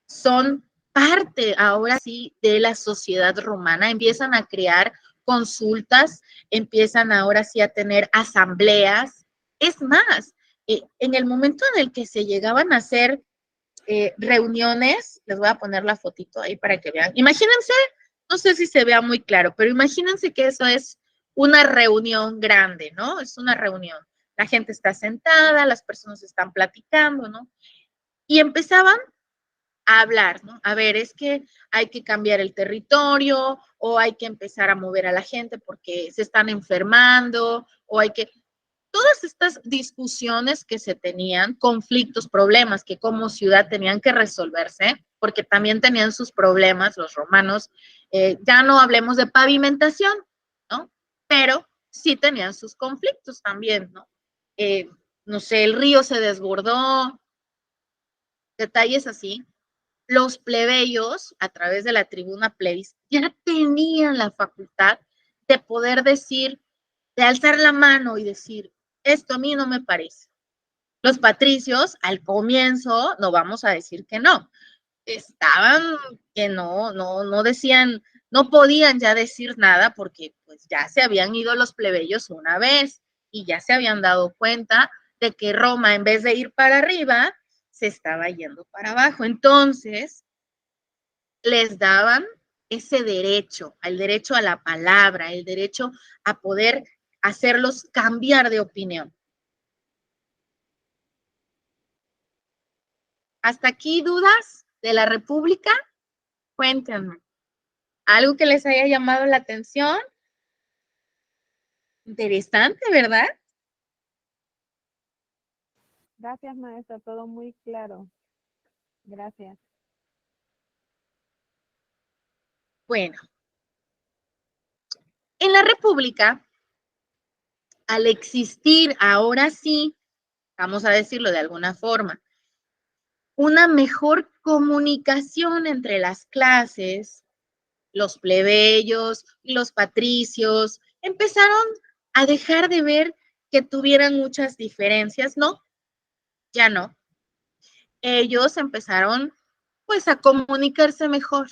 son parte ahora sí de la sociedad romana, empiezan a crear consultas, empiezan ahora sí a tener asambleas. Es más, en el momento en el que se llegaban a hacer reuniones, les voy a poner la fotito ahí para que vean. Imagínense, no sé si se vea muy claro, pero imagínense que eso es una reunión grande, ¿no? Es una reunión. La gente está sentada, las personas están platicando, ¿no? Y empezaban a hablar, ¿no? A ver, es que hay que cambiar el territorio o hay que empezar a mover a la gente porque se están enfermando o hay que... todas estas discusiones que se tenían, conflictos, problemas que como ciudad tenían que resolverse, porque también tenían sus problemas los romanos, ya no hablemos de pavimentación, ¿no? Pero sí tenían sus conflictos también, ¿no? No sé, el río se desbordó, detalles así. Los plebeyos, a través de la tribuna plebis, ya tenían la facultad de poder decir, de alzar la mano y decir, esto a mí no me parece. Los patricios, al comienzo, no vamos a decir que no, estaban que no decían, no podían ya decir nada porque pues ya se habían ido los plebeyos una vez y ya se habían dado cuenta de que Roma, en vez de ir para arriba, se estaba yendo para abajo. Entonces, les daban ese derecho, el derecho a la palabra, el derecho a poder hacerlos cambiar de opinión. ¿Hasta aquí dudas de la República? Cuéntenme. ¿Algo que les haya llamado la atención? Interesante, ¿verdad? Gracias, maestra, todo muy claro. Gracias. Bueno, en la República, al existir ahora sí, vamos a decirlo de alguna forma, una mejor comunicación entre las clases, los plebeyos y los patricios empezaron a dejar de ver que tuvieran muchas diferencias, ¿no? Ya no. Ellos empezaron pues a comunicarse mejor.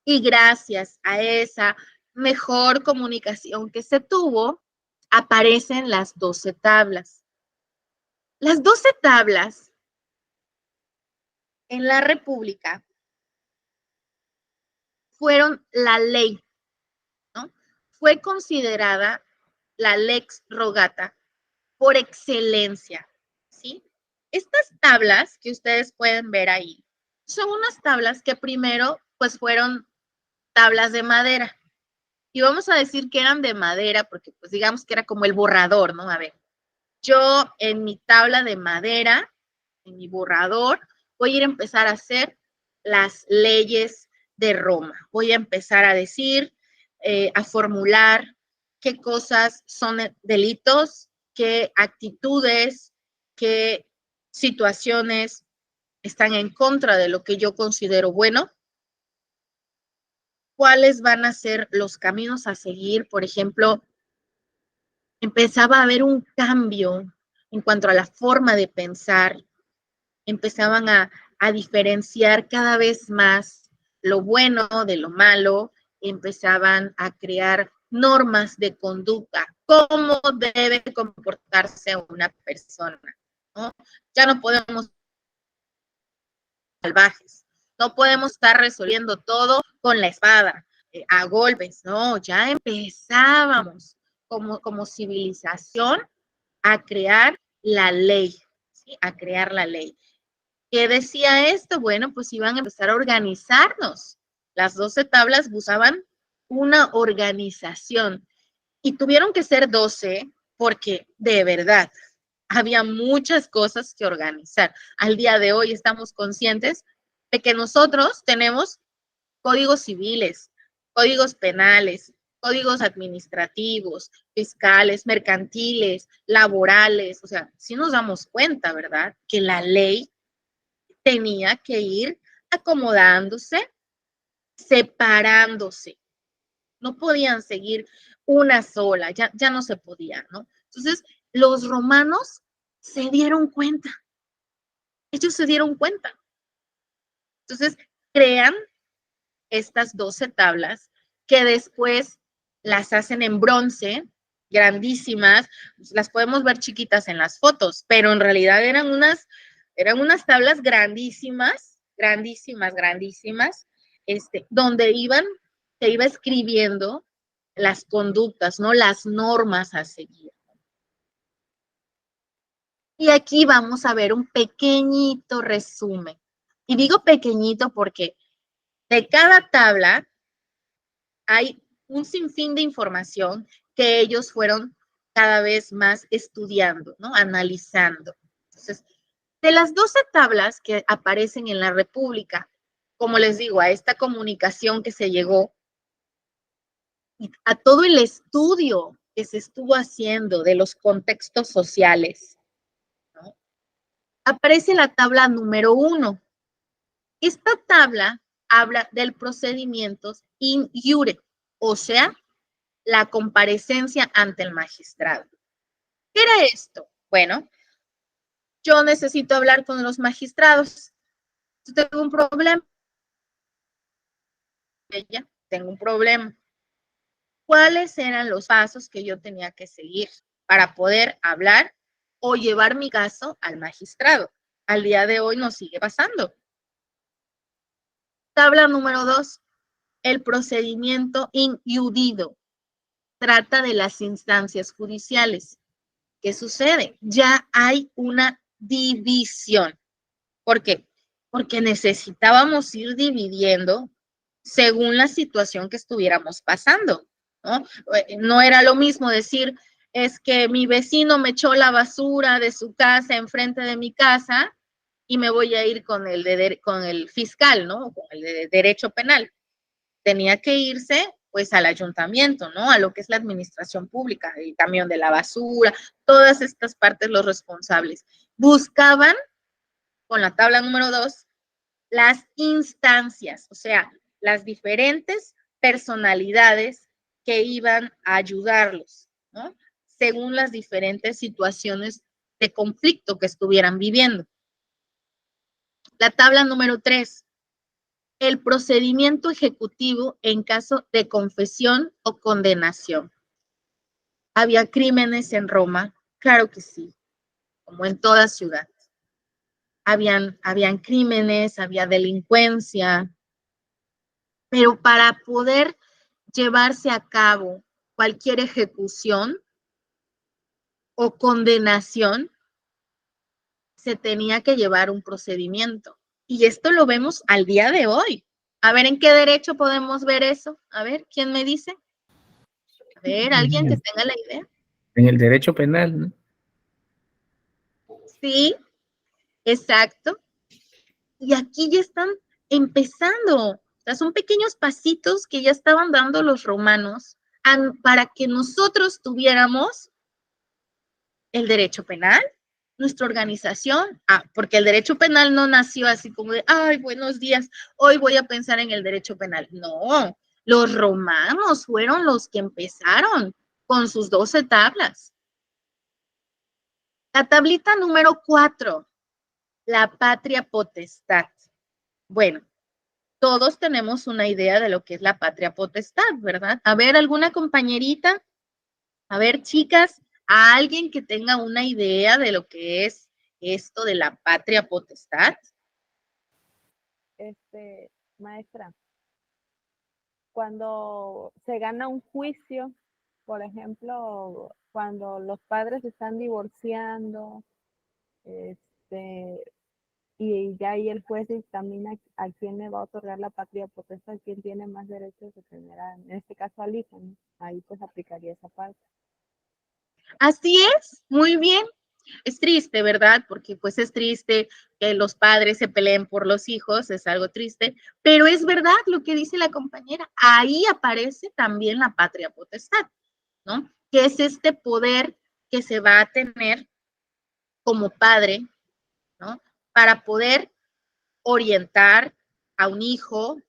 Y gracias a esa mejor comunicación que se tuvo, aparecen las 12 tablas. Las 12 tablas en la República fueron la ley, ¿no? Fue considerada la lex rogata por excelencia, ¿sí? Estas tablas que ustedes pueden ver ahí son unas tablas que primero pues fueron tablas de madera. Y vamos a decir que eran de madera porque pues digamos que era como el borrador, ¿no? A ver, yo en mi tabla de madera, en mi borrador, voy a ir a empezar a hacer las leyes de Roma. Voy a empezar a decir, a formular qué cosas son delitos, qué actitudes, qué situaciones están en contra de lo que yo considero bueno, cuáles van a ser los caminos a seguir. Por ejemplo, empezaba a haber un cambio en cuanto a la forma de pensar, empezaban a diferenciar cada vez más lo bueno de lo malo, empezaban a crear normas de conducta, cómo debe comportarse una persona, ¿no? Ya no podemos salvajes, no podemos estar resolviendo todo con la espada, a golpes, no, ya empezábamos como civilización a crear la ley, ¿sí? A crear la ley. ¿Qué decía esto? Bueno, pues iban a empezar a organizarnos. Las 12 tablas buscaban una organización y tuvieron que ser 12 porque de verdad había muchas cosas que organizar. Al día de hoy estamos conscientes de que nosotros tenemos códigos civiles, códigos penales, códigos administrativos, fiscales, mercantiles, laborales. O sea, sí nos damos cuenta, ¿verdad? Que la ley tenía que ir acomodándose, separándose. No podían seguir una sola, ya no se podía, ¿no? Entonces, los romanos se dieron cuenta. Ellos se dieron cuenta. Entonces, crean estas 12 tablas que después las hacen en bronce, grandísimas, las podemos ver chiquitas en las fotos, pero en realidad eran unas tablas grandísimas, grandísimas, grandísimas, donde se iba escribiendo las conductas, ¿no? Las normas a seguir. Y aquí vamos a ver un pequeñito resumen. Y digo pequeñito porque de cada tabla hay un sinfín de información que ellos fueron cada vez más estudiando, ¿no? Analizando. Entonces, de las 12 tablas que aparecen en la República, como les digo, a esta comunicación que se llegó, y a todo el estudio que se estuvo haciendo de los contextos sociales, ¿no? Aparece la tabla número 1. Esta tabla habla del procedimiento in iure, o sea, la comparecencia ante el magistrado. ¿Qué era esto? Bueno, yo necesito hablar con los magistrados. Yo tengo un problema. Tengo un problema. ¿Cuáles eran los pasos que yo tenía que seguir para poder hablar o llevar mi caso al magistrado? Al día de hoy nos sigue pasando. Tabla número 2. El procedimiento in iudido. Trata de las instancias judiciales. ¿Qué sucede? Ya hay una división. ¿Por qué? Porque necesitábamos ir dividiendo según la situación que estuviéramos pasando, ¿no? No era lo mismo decir, es que mi vecino me echó la basura de su casa enfrente de mi casa y me voy a ir con el fiscal, ¿no? Con el de derecho penal. Tenía que irse pues al ayuntamiento, ¿no? A lo que es la administración pública, el camión de la basura, todas estas partes los responsables. Buscaban, con la tabla número 2, las instancias, o sea, las diferentes personalidades que iban a ayudarlos, ¿no? Según las diferentes situaciones de conflicto que estuvieran viviendo. La tabla número 3. El procedimiento ejecutivo en caso de confesión o condenación. ¿Había crímenes en Roma? Claro que sí, como en toda ciudad. Habían crímenes, había delincuencia, pero para poder llevarse a cabo cualquier ejecución o condenación, se tenía que llevar un procedimiento. Y esto lo vemos al día de hoy. A ver, ¿en qué derecho podemos ver eso? A ver, ¿quién me dice? A ver, alguien que tenga la idea. En el derecho penal, ¿no? Sí, exacto. Y aquí ya están empezando. O sea, son pequeños pasitos que ya estaban dando los romanos para que nosotros tuviéramos el derecho penal, nuestra organización. Porque el derecho penal no nació así como de, ay, buenos días, hoy voy a pensar en el derecho penal. No, los romanos fueron los que empezaron con sus 12 tablas. La tablita número 4, la patria potestad. Bueno, todos tenemos una idea de lo que es la patria potestad, ¿verdad? A ver, ¿alguna compañerita? A ver, chicas, ¿a alguien que tenga una idea de lo que es esto de la patria potestad? Maestra, cuando se gana un juicio, por ejemplo, cuando los padres se están divorciando, y ya ahí el juez dictamina a quién le va a otorgar la patria potestad, quién tiene más derechos de tener, en este caso al hijo, ¿no? Ahí pues aplicaría esa parte. Así es, muy bien. Es triste, ¿verdad? Porque pues es triste que los padres se peleen por los hijos, es algo triste, pero es verdad lo que dice la compañera. Ahí aparece también la patria potestad, ¿no? Que es este poder que se va a tener como padre, ¿no? Para poder orientar a un hijo,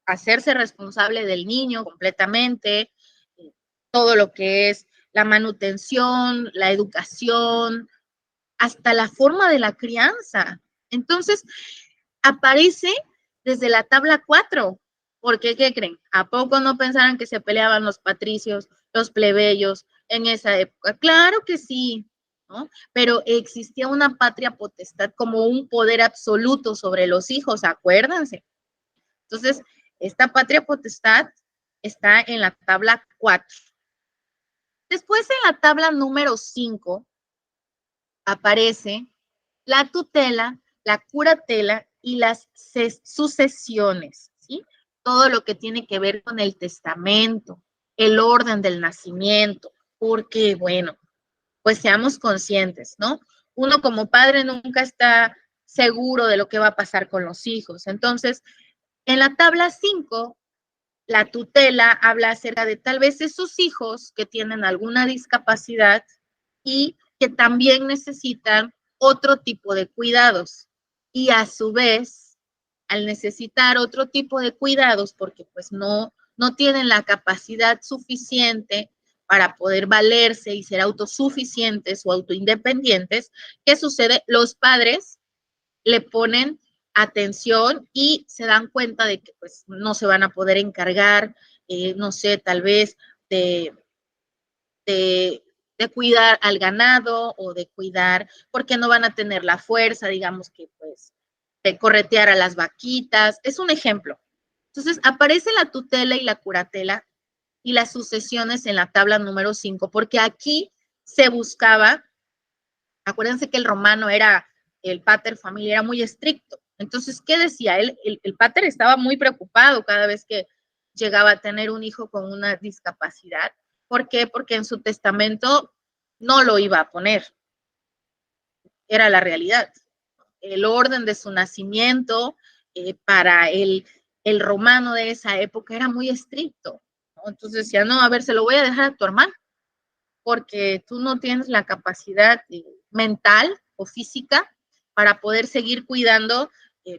hacerse responsable del niño completamente, todo lo que es la manutención, la educación, hasta la forma de la crianza. Entonces, aparece desde la tabla 4. Porque, ¿qué creen? ¿A poco no pensaran que se peleaban los patricios, los plebeyos en esa época? Claro que sí, ¿no? Pero existía una patria potestad como un poder absoluto sobre los hijos, acuérdense. Entonces, esta patria potestad está en la tabla 4. Después, en la tabla número 5, aparece la tutela, la curatela y las sucesiones, ¿sí? Todo lo que tiene que ver con el testamento, el orden del nacimiento, porque, bueno, pues seamos conscientes, ¿no? Uno como padre nunca está seguro de lo que va a pasar con los hijos. Entonces, en la tabla 5, la tutela habla acerca de tal vez esos hijos que tienen alguna discapacidad y que también necesitan otro tipo de cuidados. Y a su vez, al necesitar otro tipo de cuidados, porque pues no tienen la capacidad suficiente para poder valerse y ser autosuficientes o autoindependientes, ¿qué sucede? Los padres le ponen atención y se dan cuenta de que pues no se van a poder encargar, no sé, tal vez de, de, de cuidar al ganado o de cuidar, porque no van a tener la fuerza, digamos que pues, de corretear a las vaquitas. Es un ejemplo. Entonces, aparece la tutela y la curatela y las sucesiones en la tabla número 5, porque aquí se buscaba, acuérdense que el romano era, el pater familia era muy estricto. Entonces, ¿qué decía él? El pater estaba muy preocupado cada vez que llegaba a tener un hijo con una discapacidad. ¿Por qué? Porque en su testamento no lo iba a poner. Era la realidad. El orden de su nacimiento para el romano de esa época era muy estricto, ¿no? Entonces decía, no, a ver, se lo voy a dejar a tu hermano, porque tú no tienes la capacidad mental o física para poder seguir cuidando,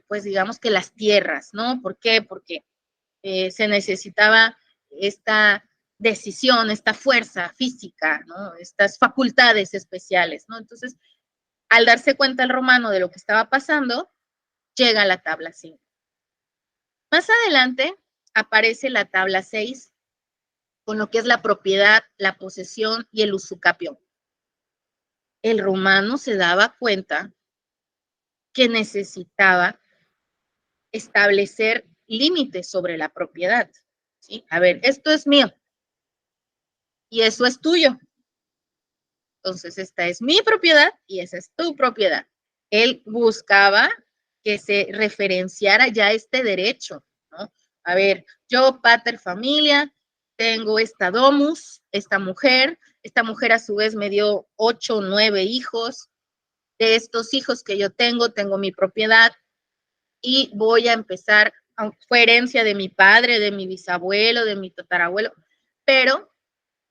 pues digamos que las tierras, ¿no? ¿Por qué? Porque se necesitaba esta decisión, esta fuerza física, ¿no? Estas facultades especiales, ¿no? Entonces, al darse cuenta el romano de lo que estaba pasando, llega a la tabla 5. Más adelante aparece la tabla 6, con lo que es la propiedad, la posesión y el usucapio. El romano se daba cuenta que necesitaba establecer límites sobre la propiedad, ¿sí? A ver, esto es mío y eso es tuyo. Entonces, esta es mi propiedad y esa es tu propiedad. Él buscaba que se referenciara ya este derecho, ¿no? A ver, yo, pater familia, tengo esta domus, esta mujer a su vez me dio 8 o 9 hijos. De estos hijos que yo tengo mi propiedad y voy a empezar, aunque fue herencia de mi padre, de mi bisabuelo, de mi tatarabuelo, pero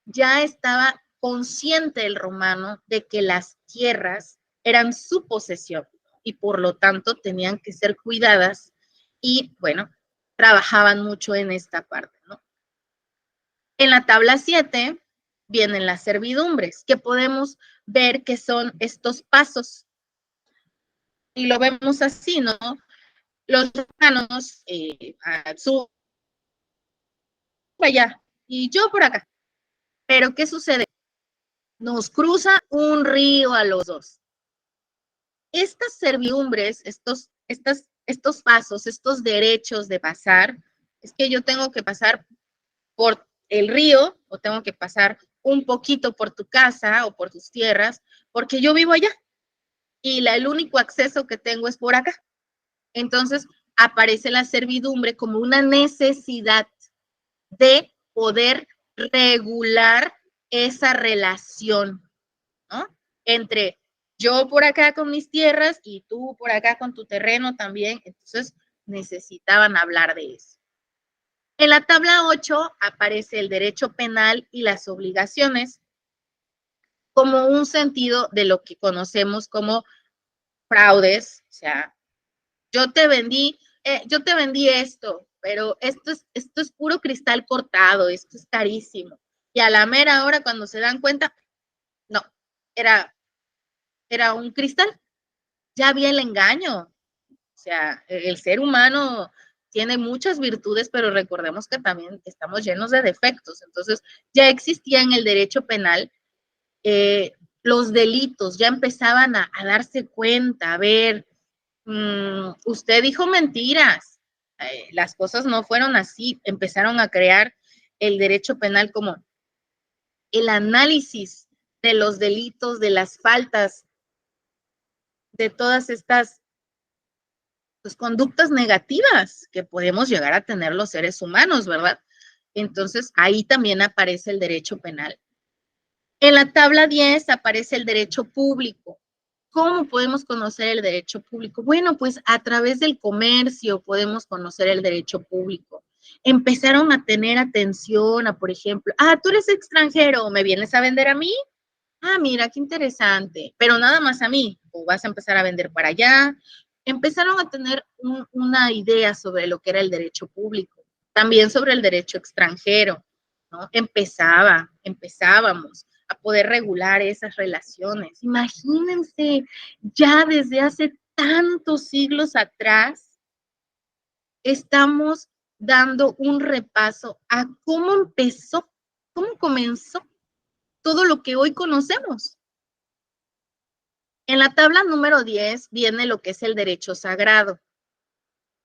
ya estaba consciente el romano de que las tierras eran su posesión y por lo tanto tenían que ser cuidadas y, bueno, trabajaban mucho en esta parte, ¿no? En la tabla 7 vienen las servidumbres, que podemos ver que son estos pasos. Y lo vemos así, ¿no? Los romanos su allá y yo por acá. Pero ¿qué sucede? Nos cruza un río a los dos. Estas servidumbres, estos pasos, estos derechos de pasar, es que yo tengo que pasar por el río o tengo que pasar un poquito por tu casa o por tus tierras, porque yo vivo allá y el único acceso que tengo es por acá. Entonces aparece la servidumbre como una necesidad de poder regular esa relación, ¿no? Entre yo por acá con mis tierras y tú por acá con tu terreno también. Entonces necesitaban hablar de eso. En la tabla 8 aparece el derecho penal y las obligaciones como un sentido de lo que conocemos como fraudes. O sea, yo te vendí esto, pero esto es puro cristal cortado, esto es carísimo. Y a la mera hora, cuando se dan cuenta, no, era un cristal. Ya había el engaño. O sea, el ser humano tiene muchas virtudes, pero recordemos que también estamos llenos de defectos. Entonces, ya existía en el derecho penal los delitos, ya empezaban a darse cuenta, a ver, usted dijo mentiras, las cosas no fueron así, empezaron a crear el derecho penal como el análisis de los delitos, de las faltas, de todas estas pues, conductas negativas que podemos llegar a tener los seres humanos, ¿verdad? Entonces, ahí también aparece el derecho penal. En la tabla 10 aparece el derecho público. ¿Cómo podemos conocer el derecho público? Bueno, pues a través del comercio podemos conocer el derecho público. Empezaron a tener atención a, por ejemplo, tú eres extranjero, ¿me vienes a vender a mí? Mira, qué interesante, pero nada más a mí, o vas a empezar a vender para allá. Empezaron a tener una idea sobre lo que era el derecho público, también sobre el derecho extranjero, ¿no? Empezábamos a poder regular esas relaciones. Imagínense, ya desde hace tantos siglos atrás, estamos dando un repaso a cómo empezó, cómo comenzó todo lo que hoy conocemos. En la tabla número 10 viene lo que es el derecho sagrado.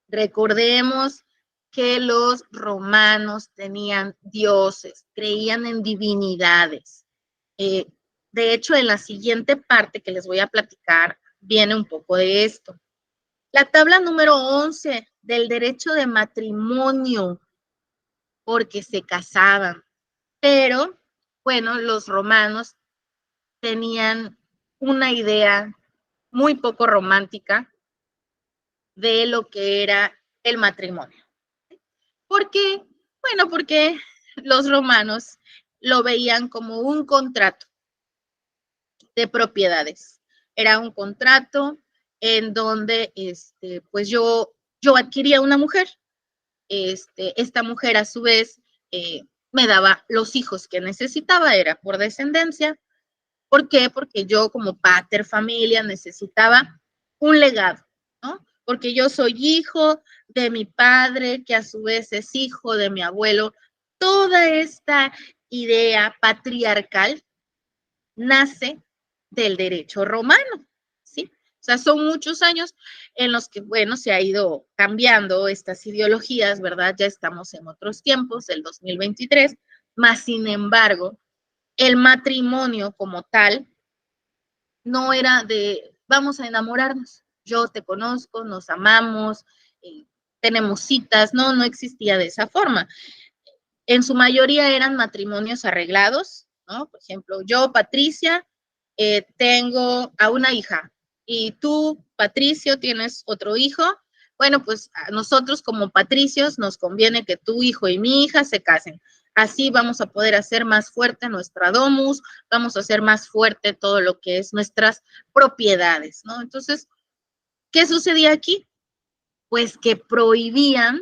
Recordemos que los romanos tenían dioses, creían en divinidades. De hecho, en la siguiente parte que les voy a platicar, viene un poco de esto. La tabla número 11 del derecho de matrimonio, porque se casaban. Pero, bueno, los romanos tenían una idea muy poco romántica de lo que era el matrimonio. ¿Por qué? Bueno, porque los romanos lo veían como un contrato de propiedades. Era un contrato en donde, pues yo adquiría una mujer. Esta mujer a su vez me daba los hijos que necesitaba, era por descendencia. ¿Por qué? Porque yo como pater familia necesitaba un legado, ¿no? Porque yo soy hijo de mi padre, que a su vez es hijo de mi abuelo. Toda esta idea patriarcal nace del derecho romano, ¿sí? O sea, son muchos años en los que, bueno, se ha ido cambiando estas ideologías, ¿verdad? Ya estamos en otros tiempos, el 2023, más sin embargo, el matrimonio como tal no era de vamos a enamorarnos, yo te conozco, nos amamos, tenemos citas, no existía de esa forma. En su mayoría eran matrimonios arreglados, ¿no? Por ejemplo, yo, Patricia, tengo a una hija y tú, Patricio, tienes otro hijo. Bueno, pues a nosotros como patricios nos conviene que tu hijo y mi hija se casen. Así vamos a poder hacer más fuerte nuestra domus, vamos a hacer más fuerte todo lo que es nuestras propiedades, ¿no? Entonces, ¿qué sucedía aquí? Pues que prohibían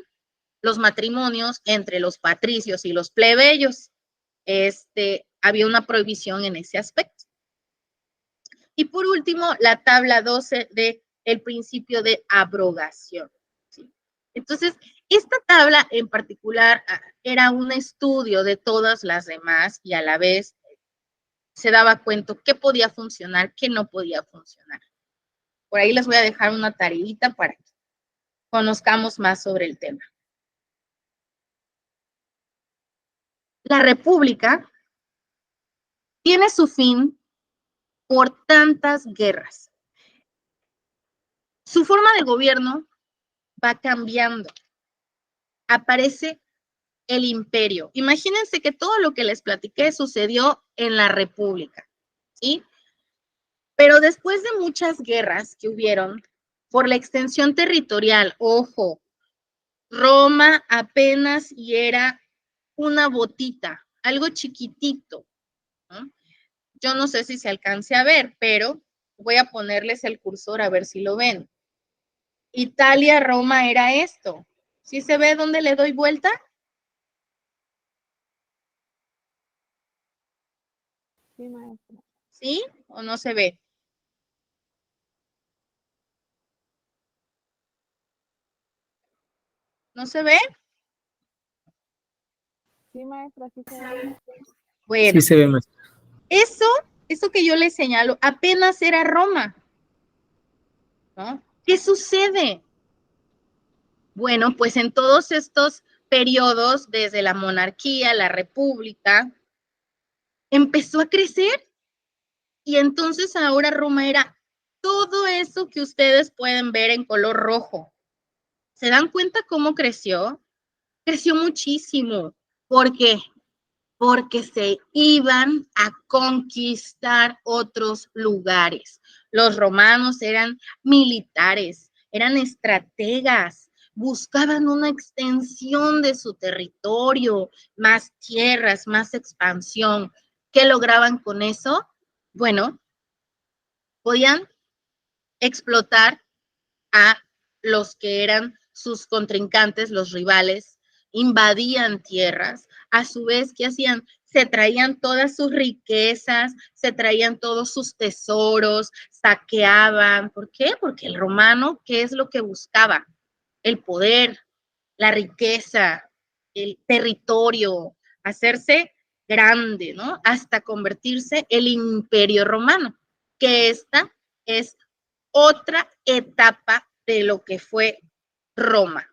los matrimonios entre los patricios y los plebeyos. Había una prohibición en ese aspecto. Y por último, la tabla 12 del principio de abrogación, ¿sí? Entonces, esta tabla en particular era un estudio de todas las demás y a la vez se daba cuenta qué podía funcionar, qué no podía funcionar. Por ahí les voy a dejar una tareita para que conozcamos más sobre el tema. La República tiene su fin por tantas guerras. Su forma de gobierno va cambiando. Aparece el imperio. Imagínense que todo lo que les platiqué sucedió en la República, ¿sí? Pero después de muchas guerras que hubieron por la extensión territorial, ojo, Roma apenas y era una botita, algo chiquitito, ¿no? Yo no sé si se alcance a ver, pero voy a ponerles el cursor a ver si lo ven. Italia, Roma era esto. ¿Sí se ve dónde le doy vuelta? Sí, maestra. ¿Sí o no se ve? ¿No se ve? Sí, maestra, sí se ve. Bueno, Sí se ve más. eso que yo les señalo, apenas era Roma, ¿no? ¿Qué sucede? Bueno, pues en todos estos periodos, desde la monarquía, la república, empezó a crecer y entonces ahora Roma era todo eso que ustedes pueden ver en color rojo. ¿Se dan cuenta cómo creció? Creció muchísimo. ¿Por qué? porque se iban a conquistar otros lugares. Los romanos eran militares, eran estrategas, buscaban una extensión de su territorio, más tierras, más expansión. ¿Qué lograban con eso? Bueno, podían explotar a los que eran sus contrincantes, los rivales, invadían tierras. A su vez, ¿qué hacían? Se traían todas sus riquezas, se traían todos sus tesoros, saqueaban. ¿Por qué? Porque el romano, ¿qué es lo que buscaba? El poder, la riqueza, el territorio, hacerse grande, ¿no? Hasta convertirse el imperio romano, que esta es otra etapa de lo que fue Roma.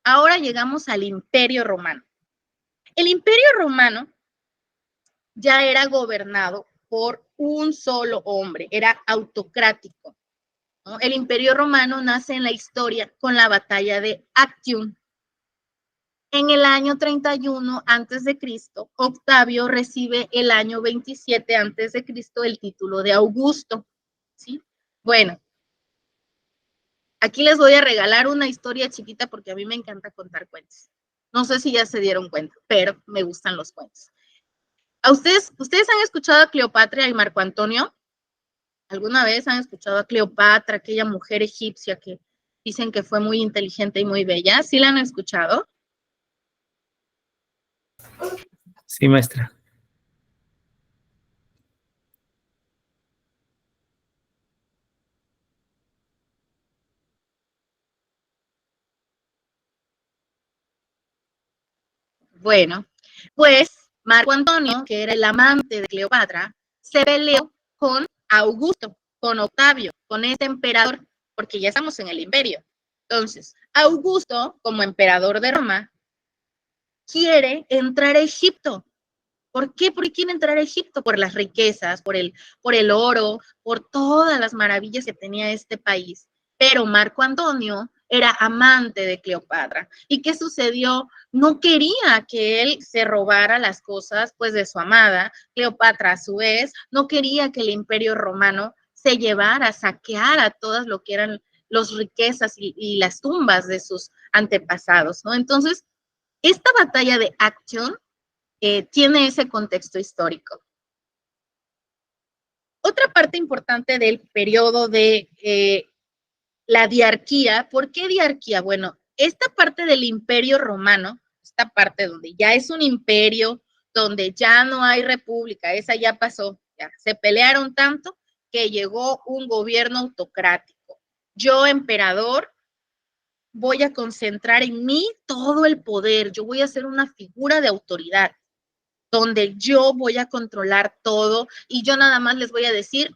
Ahora llegamos al Imperio Romano. El Imperio Romano ya era gobernado por un solo hombre, era autocrático, ¿no? El Imperio Romano nace en la historia con la batalla de Actium. En el año 31 antes de Cristo, Octavio recibe el año 27 antes de Cristo el título de Augusto, ¿sí? Bueno, aquí les voy a regalar una historia chiquita porque a mí me encanta contar cuentos. No sé si ya se dieron cuenta, pero me gustan los cuentos. ¿A ustedes han escuchado a Cleopatra y Marco Antonio? ¿Alguna vez han escuchado a Cleopatra, aquella mujer egipcia que dicen que fue muy inteligente y muy bella? ¿Sí la han escuchado? Sí, maestra. Bueno, pues Marco Antonio, que era el amante de Cleopatra, se peleó con Augusto, con Octavio, con este emperador, porque ya estamos en el imperio. Entonces, Augusto, como emperador de Roma, quiere entrar a Egipto. ¿Por qué? ¿Por qué quiere entrar a Egipto? Por las riquezas, por el oro, por todas las maravillas que tenía este país. Pero Marco Antonio era amante de Cleopatra. ¿Y qué sucedió? No quería que él se robara las cosas pues de su amada. Cleopatra, a su vez, no quería que el imperio romano se llevara, saqueara todas lo que eran las riquezas y las tumbas de sus antepasados, ¿no? Entonces, esta batalla de Actium tiene ese contexto histórico. Otra parte importante del periodo de la diarquía. ¿Por qué diarquía? Bueno, esta parte del imperio romano, esta parte donde ya es un imperio, donde ya no hay república, esa ya pasó, ya se pelearon tanto que llegó un gobierno autocrático. Yo, emperador, voy a concentrar en mí todo el poder, yo voy a ser una figura de autoridad, donde yo voy a controlar todo y yo nada más les voy a decir,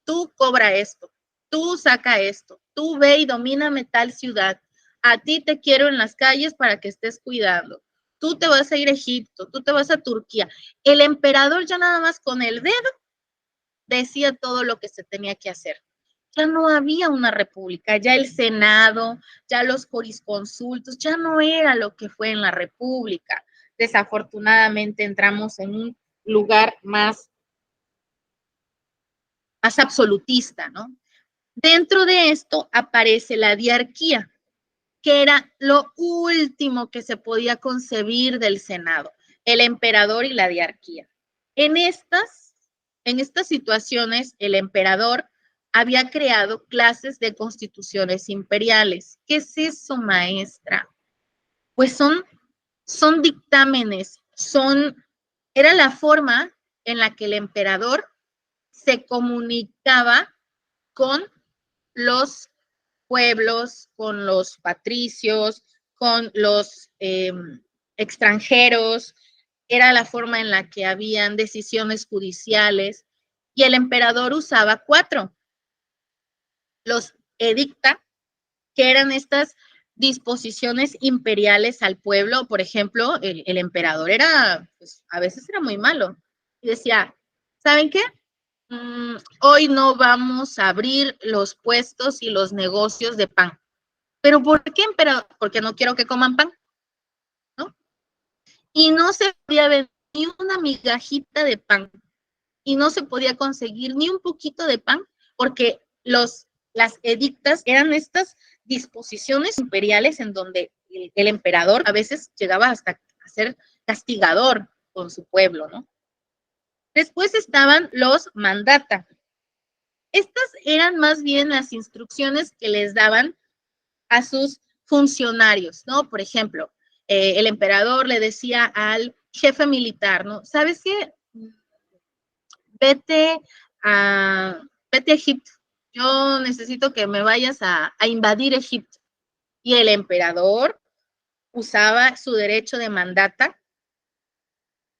tú cobra esto, tú saca esto, tú ve y domíname tal ciudad, a ti te quiero en las calles para que estés cuidando, tú te vas a ir a Egipto, tú te vas a Turquía. El emperador ya nada más con el dedo decía todo lo que se tenía que hacer. Ya no había una república, ya el Senado, ya los jurisconsultos, ya no era lo que fue en la república. Desafortunadamente entramos en un lugar más absolutista, ¿no? Dentro de esto aparece la diarquía, que era lo último que se podía concebir del Senado, el emperador y la diarquía. En estas situaciones, el emperador había creado clases de constituciones imperiales. ¿Qué es eso, maestra? Pues son dictámenes, era la forma en la que el emperador se comunicaba con los pueblos, con los patricios, con los extranjeros. Era la forma en la que habían decisiones judiciales y el emperador usaba 4. Los edicta, que eran estas disposiciones imperiales al pueblo. Por ejemplo, el emperador era, pues, a veces era muy malo y decía, ¿saben qué? Hoy no vamos a abrir los puestos y los negocios de pan. ¿Pero por qué, emperador? Porque no quiero que coman pan, ¿no? Y no se podía vender una migajita de pan y no se podía conseguir ni un poquito de pan porque las edictas eran estas disposiciones imperiales en donde el emperador a veces llegaba hasta a ser castigador con su pueblo, ¿no? Después estaban los mandata. Estas eran más bien las instrucciones que les daban a sus funcionarios, ¿no? Por ejemplo, el emperador le decía al jefe militar, ¿no? ¿Sabes qué? Vete a Egipto. Yo necesito que me vayas a invadir Egipto. Y el emperador usaba su derecho de mandata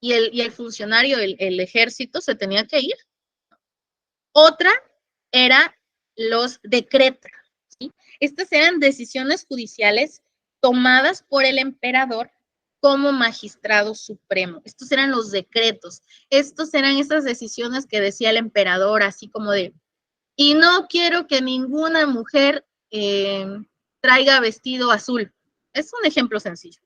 y el funcionario, el ejército, se tenía que ir. Otra era los decretos, ¿sí? Estas eran decisiones judiciales tomadas por el emperador como magistrado supremo. Estos eran los decretos. Estos eran esas decisiones que decía el emperador, así como de, y no quiero que ninguna mujer traiga vestido azul. Es un ejemplo sencillo,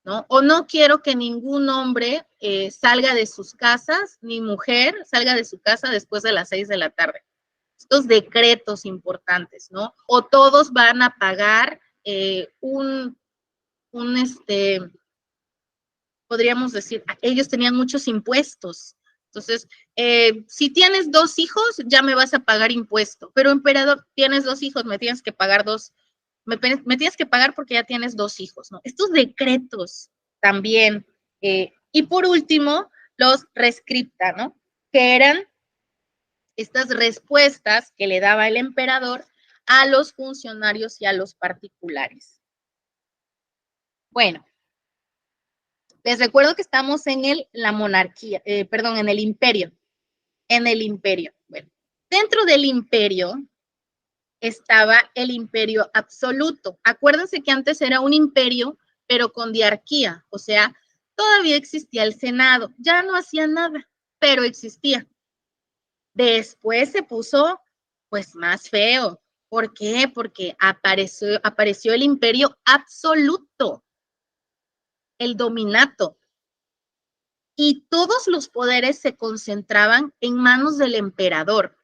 ¿no? O no quiero que ningún hombre salga de sus casas, ni mujer salga de su casa después de las 6 de la tarde. Estos decretos importantes, ¿no? O todos van a pagar podríamos decir, ellos tenían muchos impuestos. Entonces, si tienes 2 hijos, ya me vas a pagar impuesto. Pero, emperador, tienes 2 hijos, me tienes que pagar me tienes que pagar porque ya tienes 2 hijos, ¿no? Estos decretos también. Y por último, los rescripta, ¿no? Que eran estas respuestas que le daba el emperador a los funcionarios y a los particulares. Bueno, les recuerdo que estamos en la monarquía, en el imperio. En el imperio. Bueno, dentro del imperio estaba el imperio absoluto. Acuérdense que antes era un imperio, pero con diarquía, o sea, todavía existía el Senado. Ya no hacía nada, pero existía. Después se puso, pues, más feo. ¿Por qué? Porque apareció el imperio absoluto, el dominato. Y todos los poderes se concentraban en manos del emperador.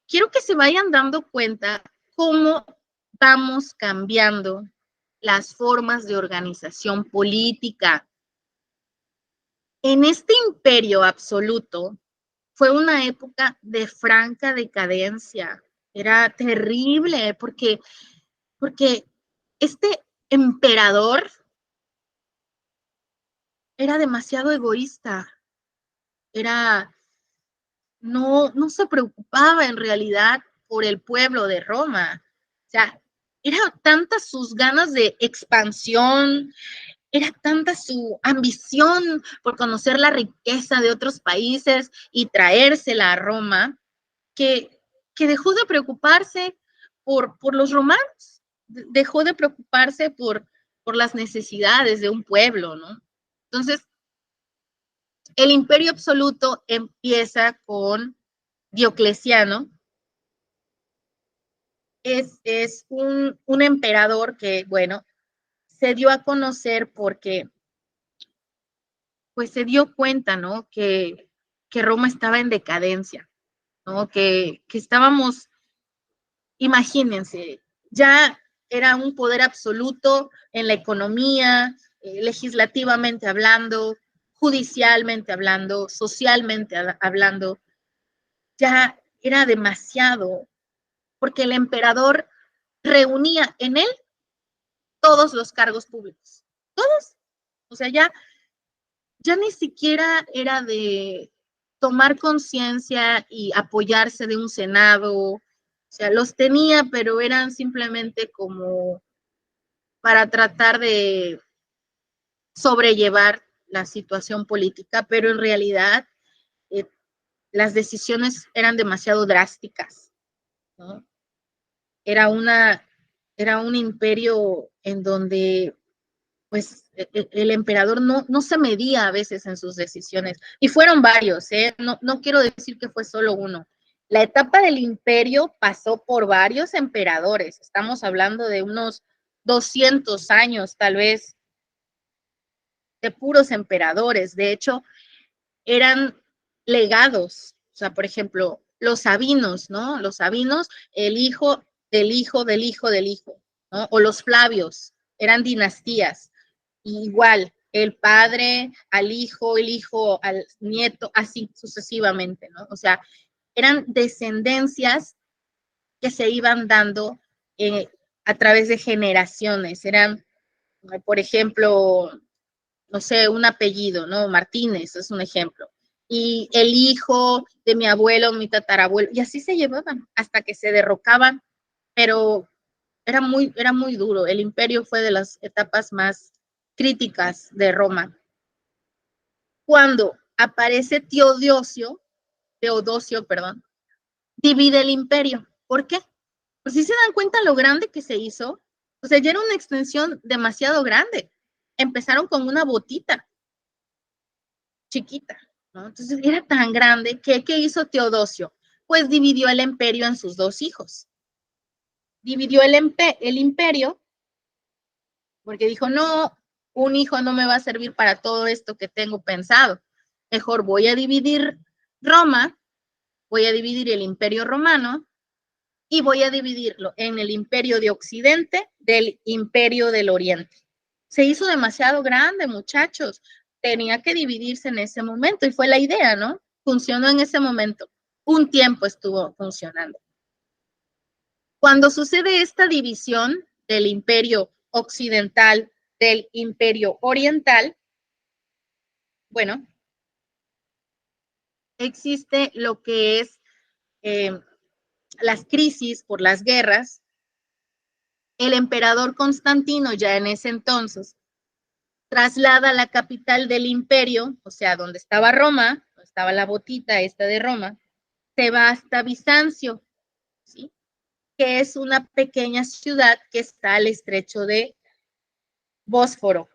Quiero que se vayan dando cuenta cómo vamos cambiando las formas de organización política. En este imperio absoluto fue una época de franca decadencia. Era terrible porque este emperador era demasiado egoísta. No se preocupaba en realidad por el pueblo de Roma. O sea, era tanta sus ganas de expansión, era tanta su ambición por conocer la riqueza de otros países y traérsela a Roma, que dejó de preocuparse por los romanos, dejó de preocuparse por las necesidades de un pueblo, ¿no? Entonces, el imperio absoluto empieza con Diocleciano. Es un emperador que, bueno, se dio a conocer porque, pues, se dio cuenta, ¿no? Que Roma estaba en decadencia, ¿no? Que estábamos, imagínense, ya era un poder absoluto en la economía, legislativamente hablando, judicialmente hablando, socialmente hablando, ya era demasiado, porque el emperador reunía en él todos los cargos públicos, todos. O sea, ya ni siquiera era de tomar conciencia y apoyarse de un Senado, o sea, los tenía, pero eran simplemente como para tratar de sobrellevar la situación política, pero en realidad las decisiones eran demasiado drásticas, ¿no? Era un imperio en donde, pues, el emperador no se medía a veces en sus decisiones, y fueron varios, no quiero decir que fue solo uno. La etapa del imperio pasó por varios emperadores, estamos hablando de unos 200 años tal vez, de puros emperadores. De hecho, eran legados. O sea, por ejemplo, los Sabinos, ¿no? Los Sabinos, el hijo del hijo del hijo del hijo, ¿no? O los Flavios, eran dinastías. Y igual, el padre al hijo, el hijo al nieto, así sucesivamente, ¿no? O sea, eran descendencias que se iban dando a través de generaciones. Eran, por ejemplo, no sé, un apellido, ¿no? Martínez es un ejemplo. Y el hijo de mi abuelo, mi tatarabuelo, y así se llevaban hasta que se derrocaban, pero era muy duro. El imperio fue de las etapas más críticas de Roma. Cuando aparece Teodosio, perdón, divide el imperio. ¿Por qué? Pues si se dan cuenta lo grande que se hizo, o sea, ya era una extensión demasiado grande. Empezaron con una botita chiquita, ¿no? Entonces era tan grande que, ¿qué hizo Teodosio? Pues dividió el imperio en sus dos hijos. Dividió el imperio porque dijo, no, un hijo no me va a servir para todo esto que tengo pensado. Mejor voy a dividir Roma, voy a dividir el imperio romano y voy a dividirlo en el imperio de Occidente del imperio del Oriente. Se hizo demasiado grande, muchachos. Tenía que dividirse en ese momento y fue la idea, ¿no? Funcionó en ese momento. Un tiempo estuvo funcionando. Cuando sucede esta división del imperio occidental del imperio oriental, bueno, existe lo que es las crisis por las guerras. El emperador Constantino ya en ese entonces traslada la capital del imperio, o sea, donde estaba Roma, donde estaba la botita esta de Roma, se va hasta Bizancio, ¿sí? Que es una pequeña ciudad que está al estrecho de Bósforo,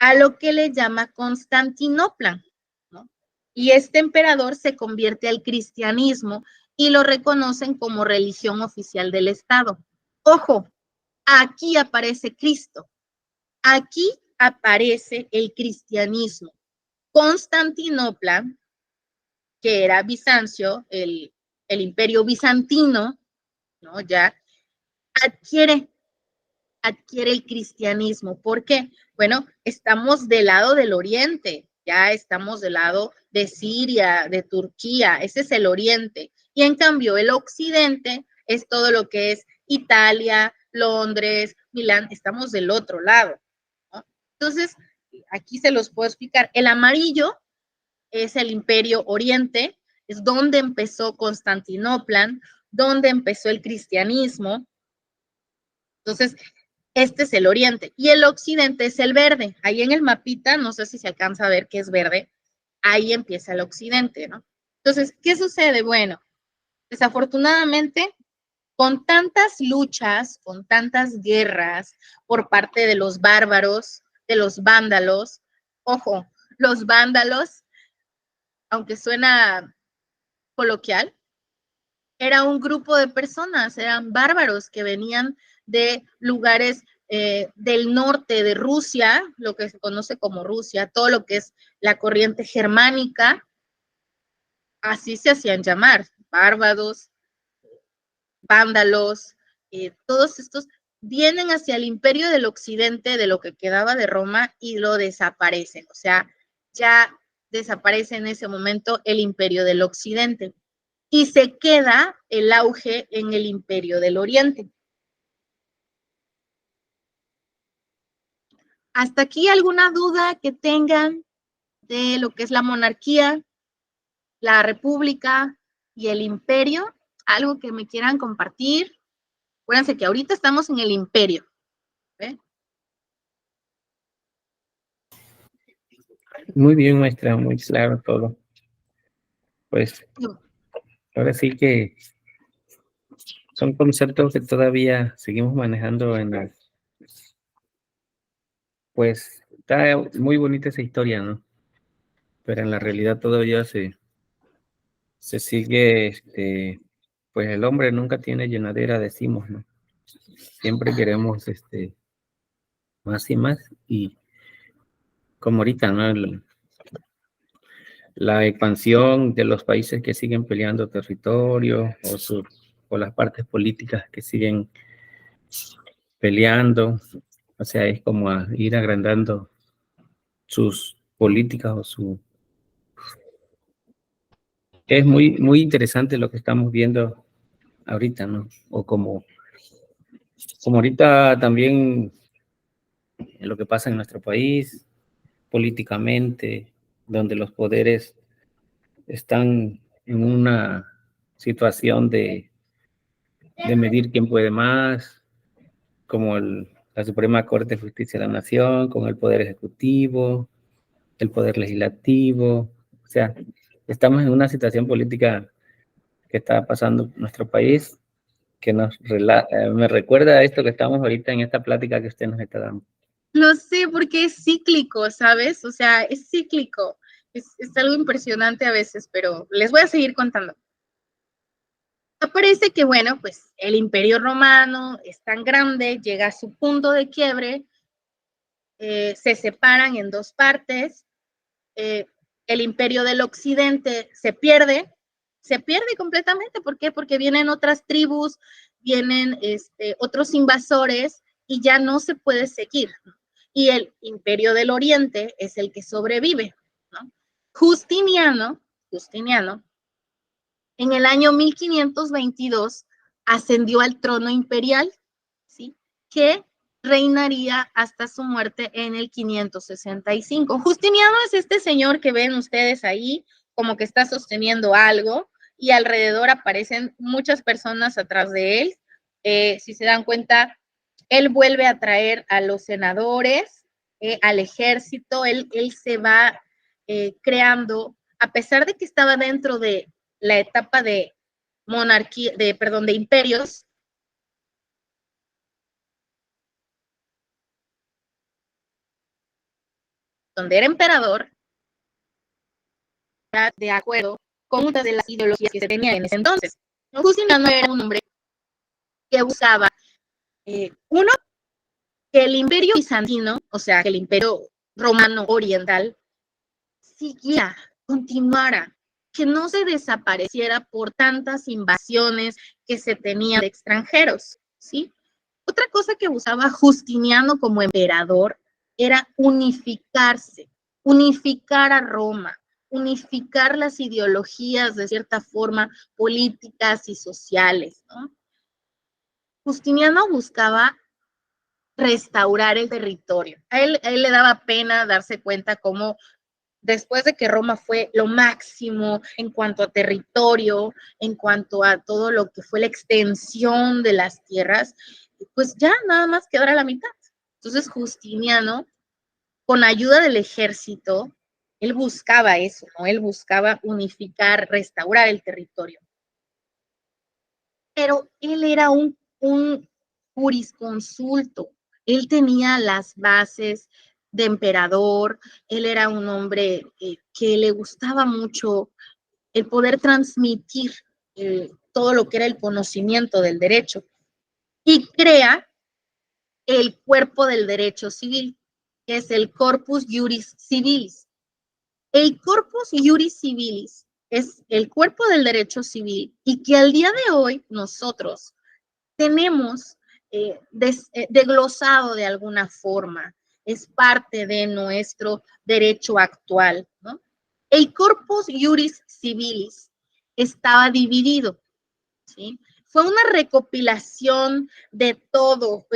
a lo que le llama Constantinopla, ¿no? Y este emperador se convierte al cristianismo y lo reconocen como religión oficial del Estado. Ojo, aquí aparece Cristo, aquí aparece el cristianismo. Constantinopla, que era Bizancio, el imperio bizantino, ¿no? Ya adquiere el cristianismo. ¿Por qué? Bueno, estamos del lado del oriente, ya estamos del lado de Siria, de Turquía, ese es el oriente. Y en cambio el occidente es todo lo que es Italia, Londres, Milán, estamos del otro lado, ¿no? Entonces, aquí se los puedo explicar. El amarillo es el imperio oriente, es donde empezó Constantinopla, donde empezó el cristianismo. Entonces, este es el oriente y el occidente es el verde. Ahí en el mapita, no sé si se alcanza a ver que es verde, ahí empieza el occidente, ¿no? Entonces, ¿qué sucede? Bueno, desafortunadamente, con tantas luchas, con tantas guerras por parte de los bárbaros, de los vándalos, ojo, los vándalos, aunque suena coloquial, era un grupo de personas, eran bárbaros que venían de lugares del norte de Rusia, lo que se conoce como Rusia, todo lo que es la corriente germánica, así se hacían llamar, bárbaros, vándalos, todos estos vienen hacia el imperio del occidente, de lo que quedaba de Roma, y lo desaparecen, o sea, ya desaparece en ese momento el imperio del occidente y se queda el auge en el imperio del oriente. ¿Hasta aquí alguna duda que tengan de lo que es la monarquía, la república y el imperio? ¿Algo que me quieran compartir? Acuérdense que ahorita estamos en el imperio. ¿Ve? Muy bien, maestra, muy claro todo. Pues ahora sí que son conceptos que todavía seguimos manejando en la... Pues está muy bonita esa historia, ¿no? Pero en la realidad todavía se sigue, pues el hombre nunca tiene llenadera, decimos, ¿no? Siempre queremos más y más, y como ahorita, ¿no? La expansión de los países que siguen peleando territorio o las partes políticas que siguen peleando, o sea, es como ir agrandando sus políticas es muy interesante lo que estamos viendo ahorita, ¿no? O como ahorita también lo que pasa en nuestro país políticamente, donde los poderes están en una situación de medir quién puede más, como la Suprema Corte de Justicia de la Nación, con el Poder Ejecutivo, el Poder Legislativo. O sea, estamos en una situación política que está pasando en nuestro país, que me recuerda a esto que estamos ahorita en esta plática que usted nos está dando. Lo sé, porque es cíclico, ¿sabes? O sea, es cíclico. Es algo impresionante a veces, pero les voy a seguir contando. Aparece que, bueno, pues el Imperio Romano es tan grande, llega a su punto de quiebre, se separan en dos partes, el Imperio del Occidente se pierde completamente. ¿Por qué? Porque vienen otras tribus, vienen otros invasores y ya no se puede seguir, ¿no? Y el Imperio del Oriente es el que sobrevive, ¿no? Justiniano, en el año 1522 ascendió al trono imperial, ¿sí? Que reinaría hasta su muerte en el 565. Justiniano es este señor que ven ustedes ahí, como que está sosteniendo algo, y alrededor aparecen muchas personas atrás de él. Si se dan cuenta, él vuelve a traer a los senadores, al ejército, él se va creando, a pesar de que estaba dentro de la etapa de monarquía, de imperios, donde era emperador, de acuerdo con muchas de las ideologías que se tenían en ese entonces. Justiniano era un hombre que buscaba, uno, que el imperio bizantino, o sea, que el imperio romano oriental, siguiera, continuara, que no se desapareciera por tantas invasiones que se tenían de extranjeros, ¿sí? Otra cosa que buscaba Justiniano como emperador era unificarse, unificar a Roma, unificar las ideologías de cierta forma políticas y sociales, ¿no? Justiniano buscaba restaurar el territorio. A él le daba pena darse cuenta cómo después de que Roma fue lo máximo en cuanto a territorio, en cuanto a todo lo que fue la extensión de las tierras, pues ya nada más quedara la mitad. Entonces Justiniano, con ayuda del ejército, él buscaba eso, ¿no? Él buscaba unificar, restaurar el territorio. Pero él era un jurisconsulto. Él tenía las bases de emperador, él era un hombre que le gustaba mucho el poder transmitir todo lo que era el conocimiento del derecho, y crea el cuerpo del derecho civil, que es el Corpus Juris Civilis. El Corpus Juris Civilis es el cuerpo del derecho civil y que al día de hoy nosotros tenemos desglosado de alguna forma, es parte de nuestro derecho actual, ¿no? El Corpus Juris Civilis estaba dividido, ¿sí? Fue una recopilación de todo.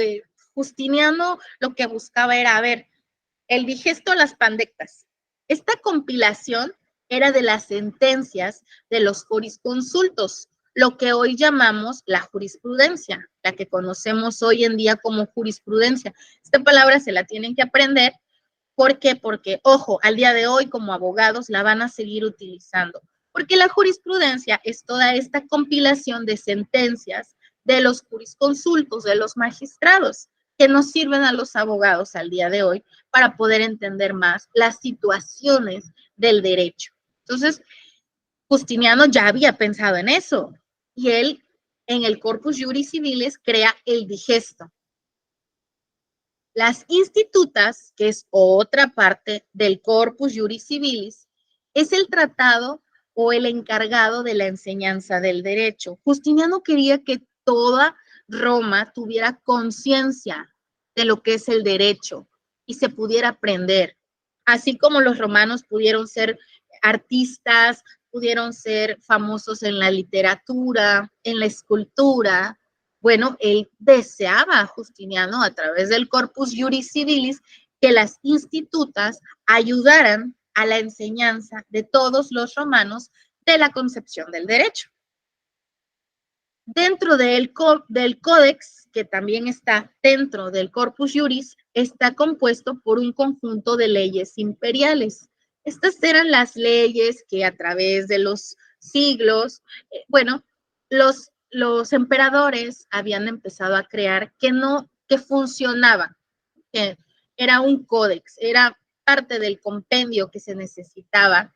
Justiniano lo que buscaba era, a ver, el digesto, las pandectas. Esta compilación era de las sentencias de los jurisconsultos, lo que hoy llamamos la jurisprudencia, la que conocemos hoy en día como jurisprudencia. Esta palabra se la tienen que aprender. ¿Por qué? Porque, ojo, al día de hoy como abogados la van a seguir utilizando, porque la jurisprudencia es toda esta compilación de sentencias de los jurisconsultos, de los magistrados, que nos sirven a los abogados al día de hoy para poder entender más las situaciones del derecho. Entonces, Justiniano ya había pensado en eso, y él en el Corpus Juris Civilis crea el digesto. Las institutas, que es otra parte del Corpus Juris Civilis, es el tratado o el encargado de la enseñanza del derecho. Justiniano quería que toda Roma tuviera conciencia de lo que es el derecho y se pudiera aprender. Así como los romanos pudieron ser artistas, pudieron ser famosos en la literatura, en la escultura. Bueno, él deseaba, Justiniano, a través del Corpus Juris Civilis, que las institutas ayudaran a la enseñanza de todos los romanos de la concepción del derecho. Dentro del Códex, que también está dentro del Corpus Juris, está compuesto por un conjunto de leyes imperiales. Estas eran las leyes que a través de los siglos, bueno, los emperadores habían empezado a crear que funcionaban, que era un códex, era parte del compendio que se necesitaba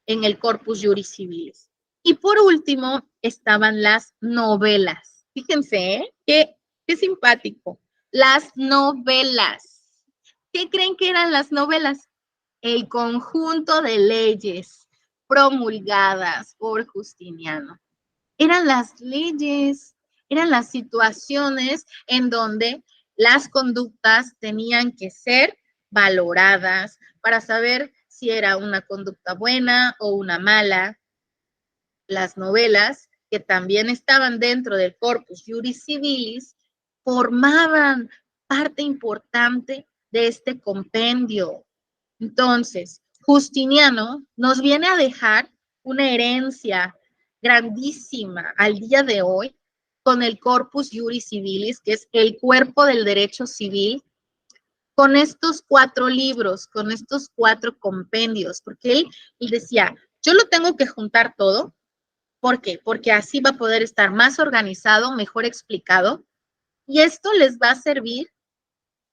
en el Corpus Juris Civilis. Y por último estaban las novelas. Fíjense, qué simpático. Las novelas. ¿Qué creen que eran las novelas? El conjunto de leyes promulgadas por Justiniano. Eran las leyes, eran las situaciones en donde las conductas tenían que ser valoradas para saber si era una conducta buena o una mala. Las novelas, que también estaban dentro del Corpus Juris Civilis, formaban parte importante de este compendio. Entonces, Justiniano nos viene a dejar una herencia grandísima al día de hoy con el Corpus Juris Civilis, que es el cuerpo del derecho civil, con estos 4 libros, con estos 4 compendios, porque él decía, yo lo tengo que juntar todo. ¿Por qué? Porque así va a poder estar más organizado, mejor explicado, y esto les va a servir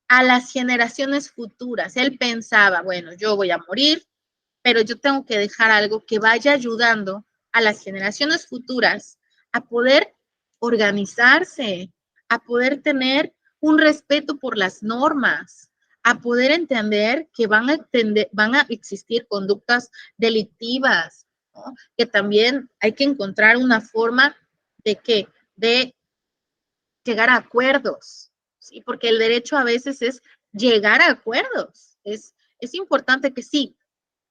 a las generaciones futuras. Él pensaba, bueno, yo voy a morir, pero yo tengo que dejar algo que vaya ayudando a las generaciones futuras a poder organizarse, a poder tener un respeto por las normas, a poder entender que van a existir conductas delictivas, ¿no? Que también hay que encontrar una forma de llegar a acuerdos, ¿sí? Porque el derecho a veces es llegar a acuerdos. Es importante que sí,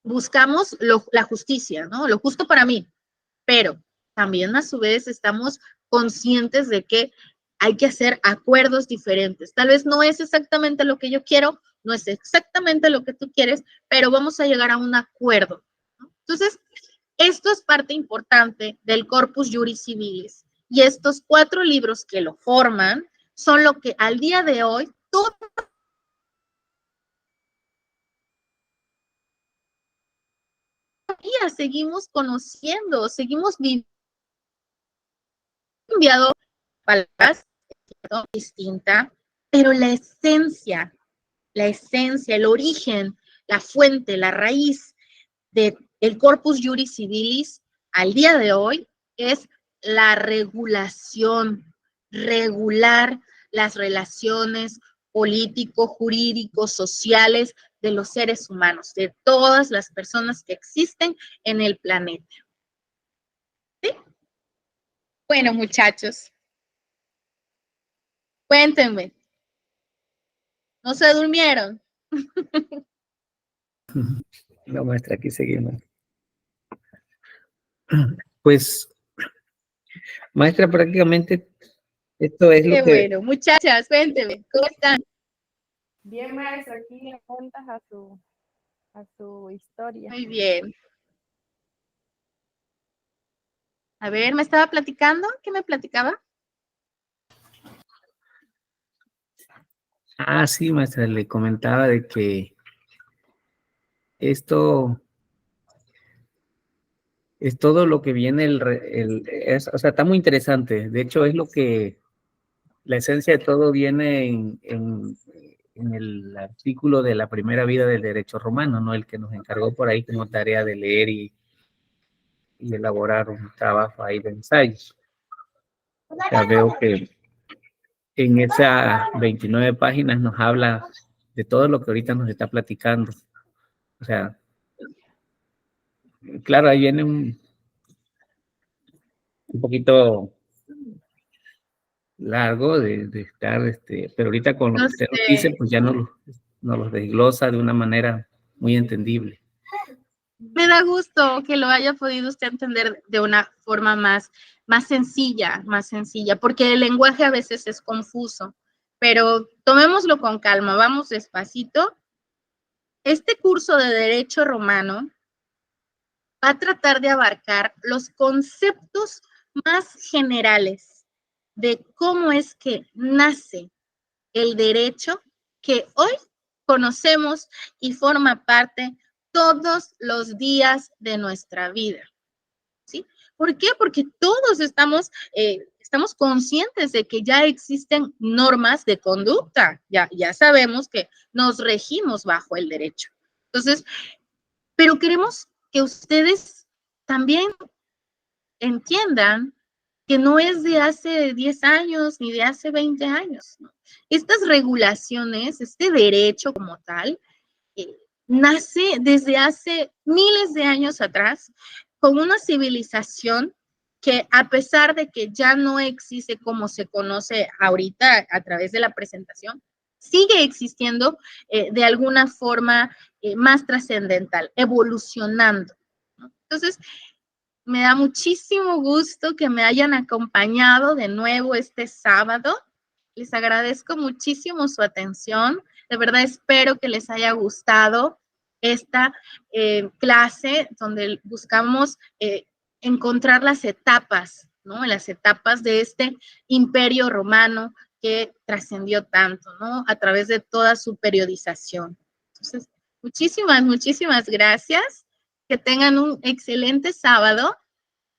buscamos la justicia, ¿no? Lo justo para mí, pero también a su vez estamos conscientes de que hay que hacer acuerdos diferentes. Tal vez no es exactamente lo que yo quiero, no es exactamente lo que tú quieres, pero vamos a llegar a un acuerdo, ¿no? Entonces, esto es parte importante del Corpus Juris Civilis, y estos 4 libros que lo forman son lo que al día de hoy todavía seguimos conociendo, seguimos viviendo palabras distinta, pero la esencia, el origen, la fuente, la raíz del Corpus Juris Civilis al día de hoy es la regulación, regular las relaciones político, jurídicos, sociales de los seres humanos, de todas las personas que existen en el planeta. ¿Sí? Bueno, muchachos, cuéntenme, ¿no se durmieron? No, maestra, aquí seguimos. Pues, maestra, prácticamente esto es Qué lo que... bueno, muchachas, cuéntenme, ¿cómo están? Bien, maestro, aquí le cuentas a su historia. Muy bien. A ver, ¿me estaba platicando? ¿Qué me platicaba? Ah, sí, maestra, le comentaba de que esto es todo lo que viene, o sea, está muy interesante. De hecho, es lo que, la esencia de todo viene en el artículo de la primera vida del derecho romano, ¿no? El que nos encargó por ahí como tarea de leer y elaborar un trabajo ahí de ensayos. O sea, veo que en esas 29 páginas nos habla de todo lo que ahorita nos está platicando. O sea, claro, ahí viene un poquito largo de estar, pero ahorita con lo que usted nos dice, pues ya nos los desglosa de una manera muy entendible. Me da gusto que lo haya podido usted entender de una forma más sencilla, porque el lenguaje a veces es confuso, pero tomémoslo con calma, vamos despacito. Este curso de Derecho Romano va a tratar de abarcar los conceptos más generales de cómo es que nace el derecho que hoy conocemos y forma parte todos los días de nuestra vida, ¿sí? ¿Por qué? Porque todos estamos conscientes de que ya existen normas de conducta, ya sabemos que nos regimos bajo el derecho. Entonces, pero queremos que ustedes también entiendan que no es de hace 10 años ni de hace 20 años, ¿no? Estas regulaciones, este derecho como tal, nace desde hace miles de años atrás con una civilización que, a pesar de que ya no existe como se conoce ahorita a través de la presentación, sigue existiendo de alguna forma más trascendental, evolucionando, ¿no? Entonces, me da muchísimo gusto que me hayan acompañado de nuevo este sábado. Les agradezco muchísimo su atención. De verdad espero que les haya gustado esta clase donde buscamos encontrar las etapas, ¿no? Las etapas de este imperio romano que trascendió tanto, ¿no? A través de toda su periodización. Entonces, muchísimas gracias. Que tengan un excelente sábado.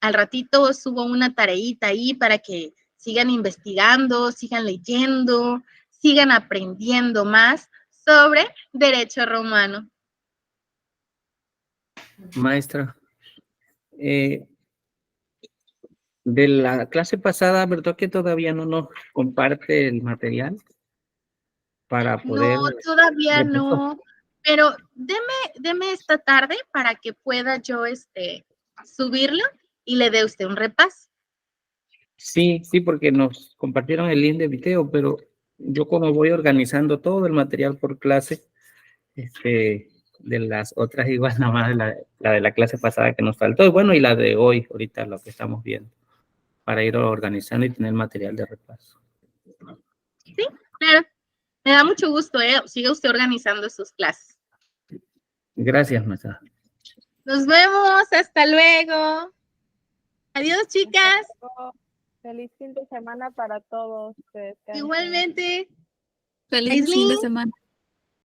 Al ratito subo una tareita ahí para que sigan investigando, sigan leyendo, sigan aprendiendo más sobre derecho romano. Maestra, de la clase pasada, ¿verdad que todavía no nos comparte el material para poder? No, todavía no, pero deme esta tarde para que pueda yo subirlo y le dé usted un repaso. Sí, porque nos compartieron el link de video, pero yo como voy organizando todo el material por clase, de las otras igual nada más la de la clase pasada que nos faltó, y bueno, y la de hoy, ahorita lo que estamos viendo, para ir organizando y tener material de repaso. Sí, claro. Me da mucho gusto, siga usted organizando sus clases. Gracias, maestra. Nos vemos, hasta luego. Adiós, chicas. Feliz fin de semana para todos. Igualmente. Feliz fin de semana.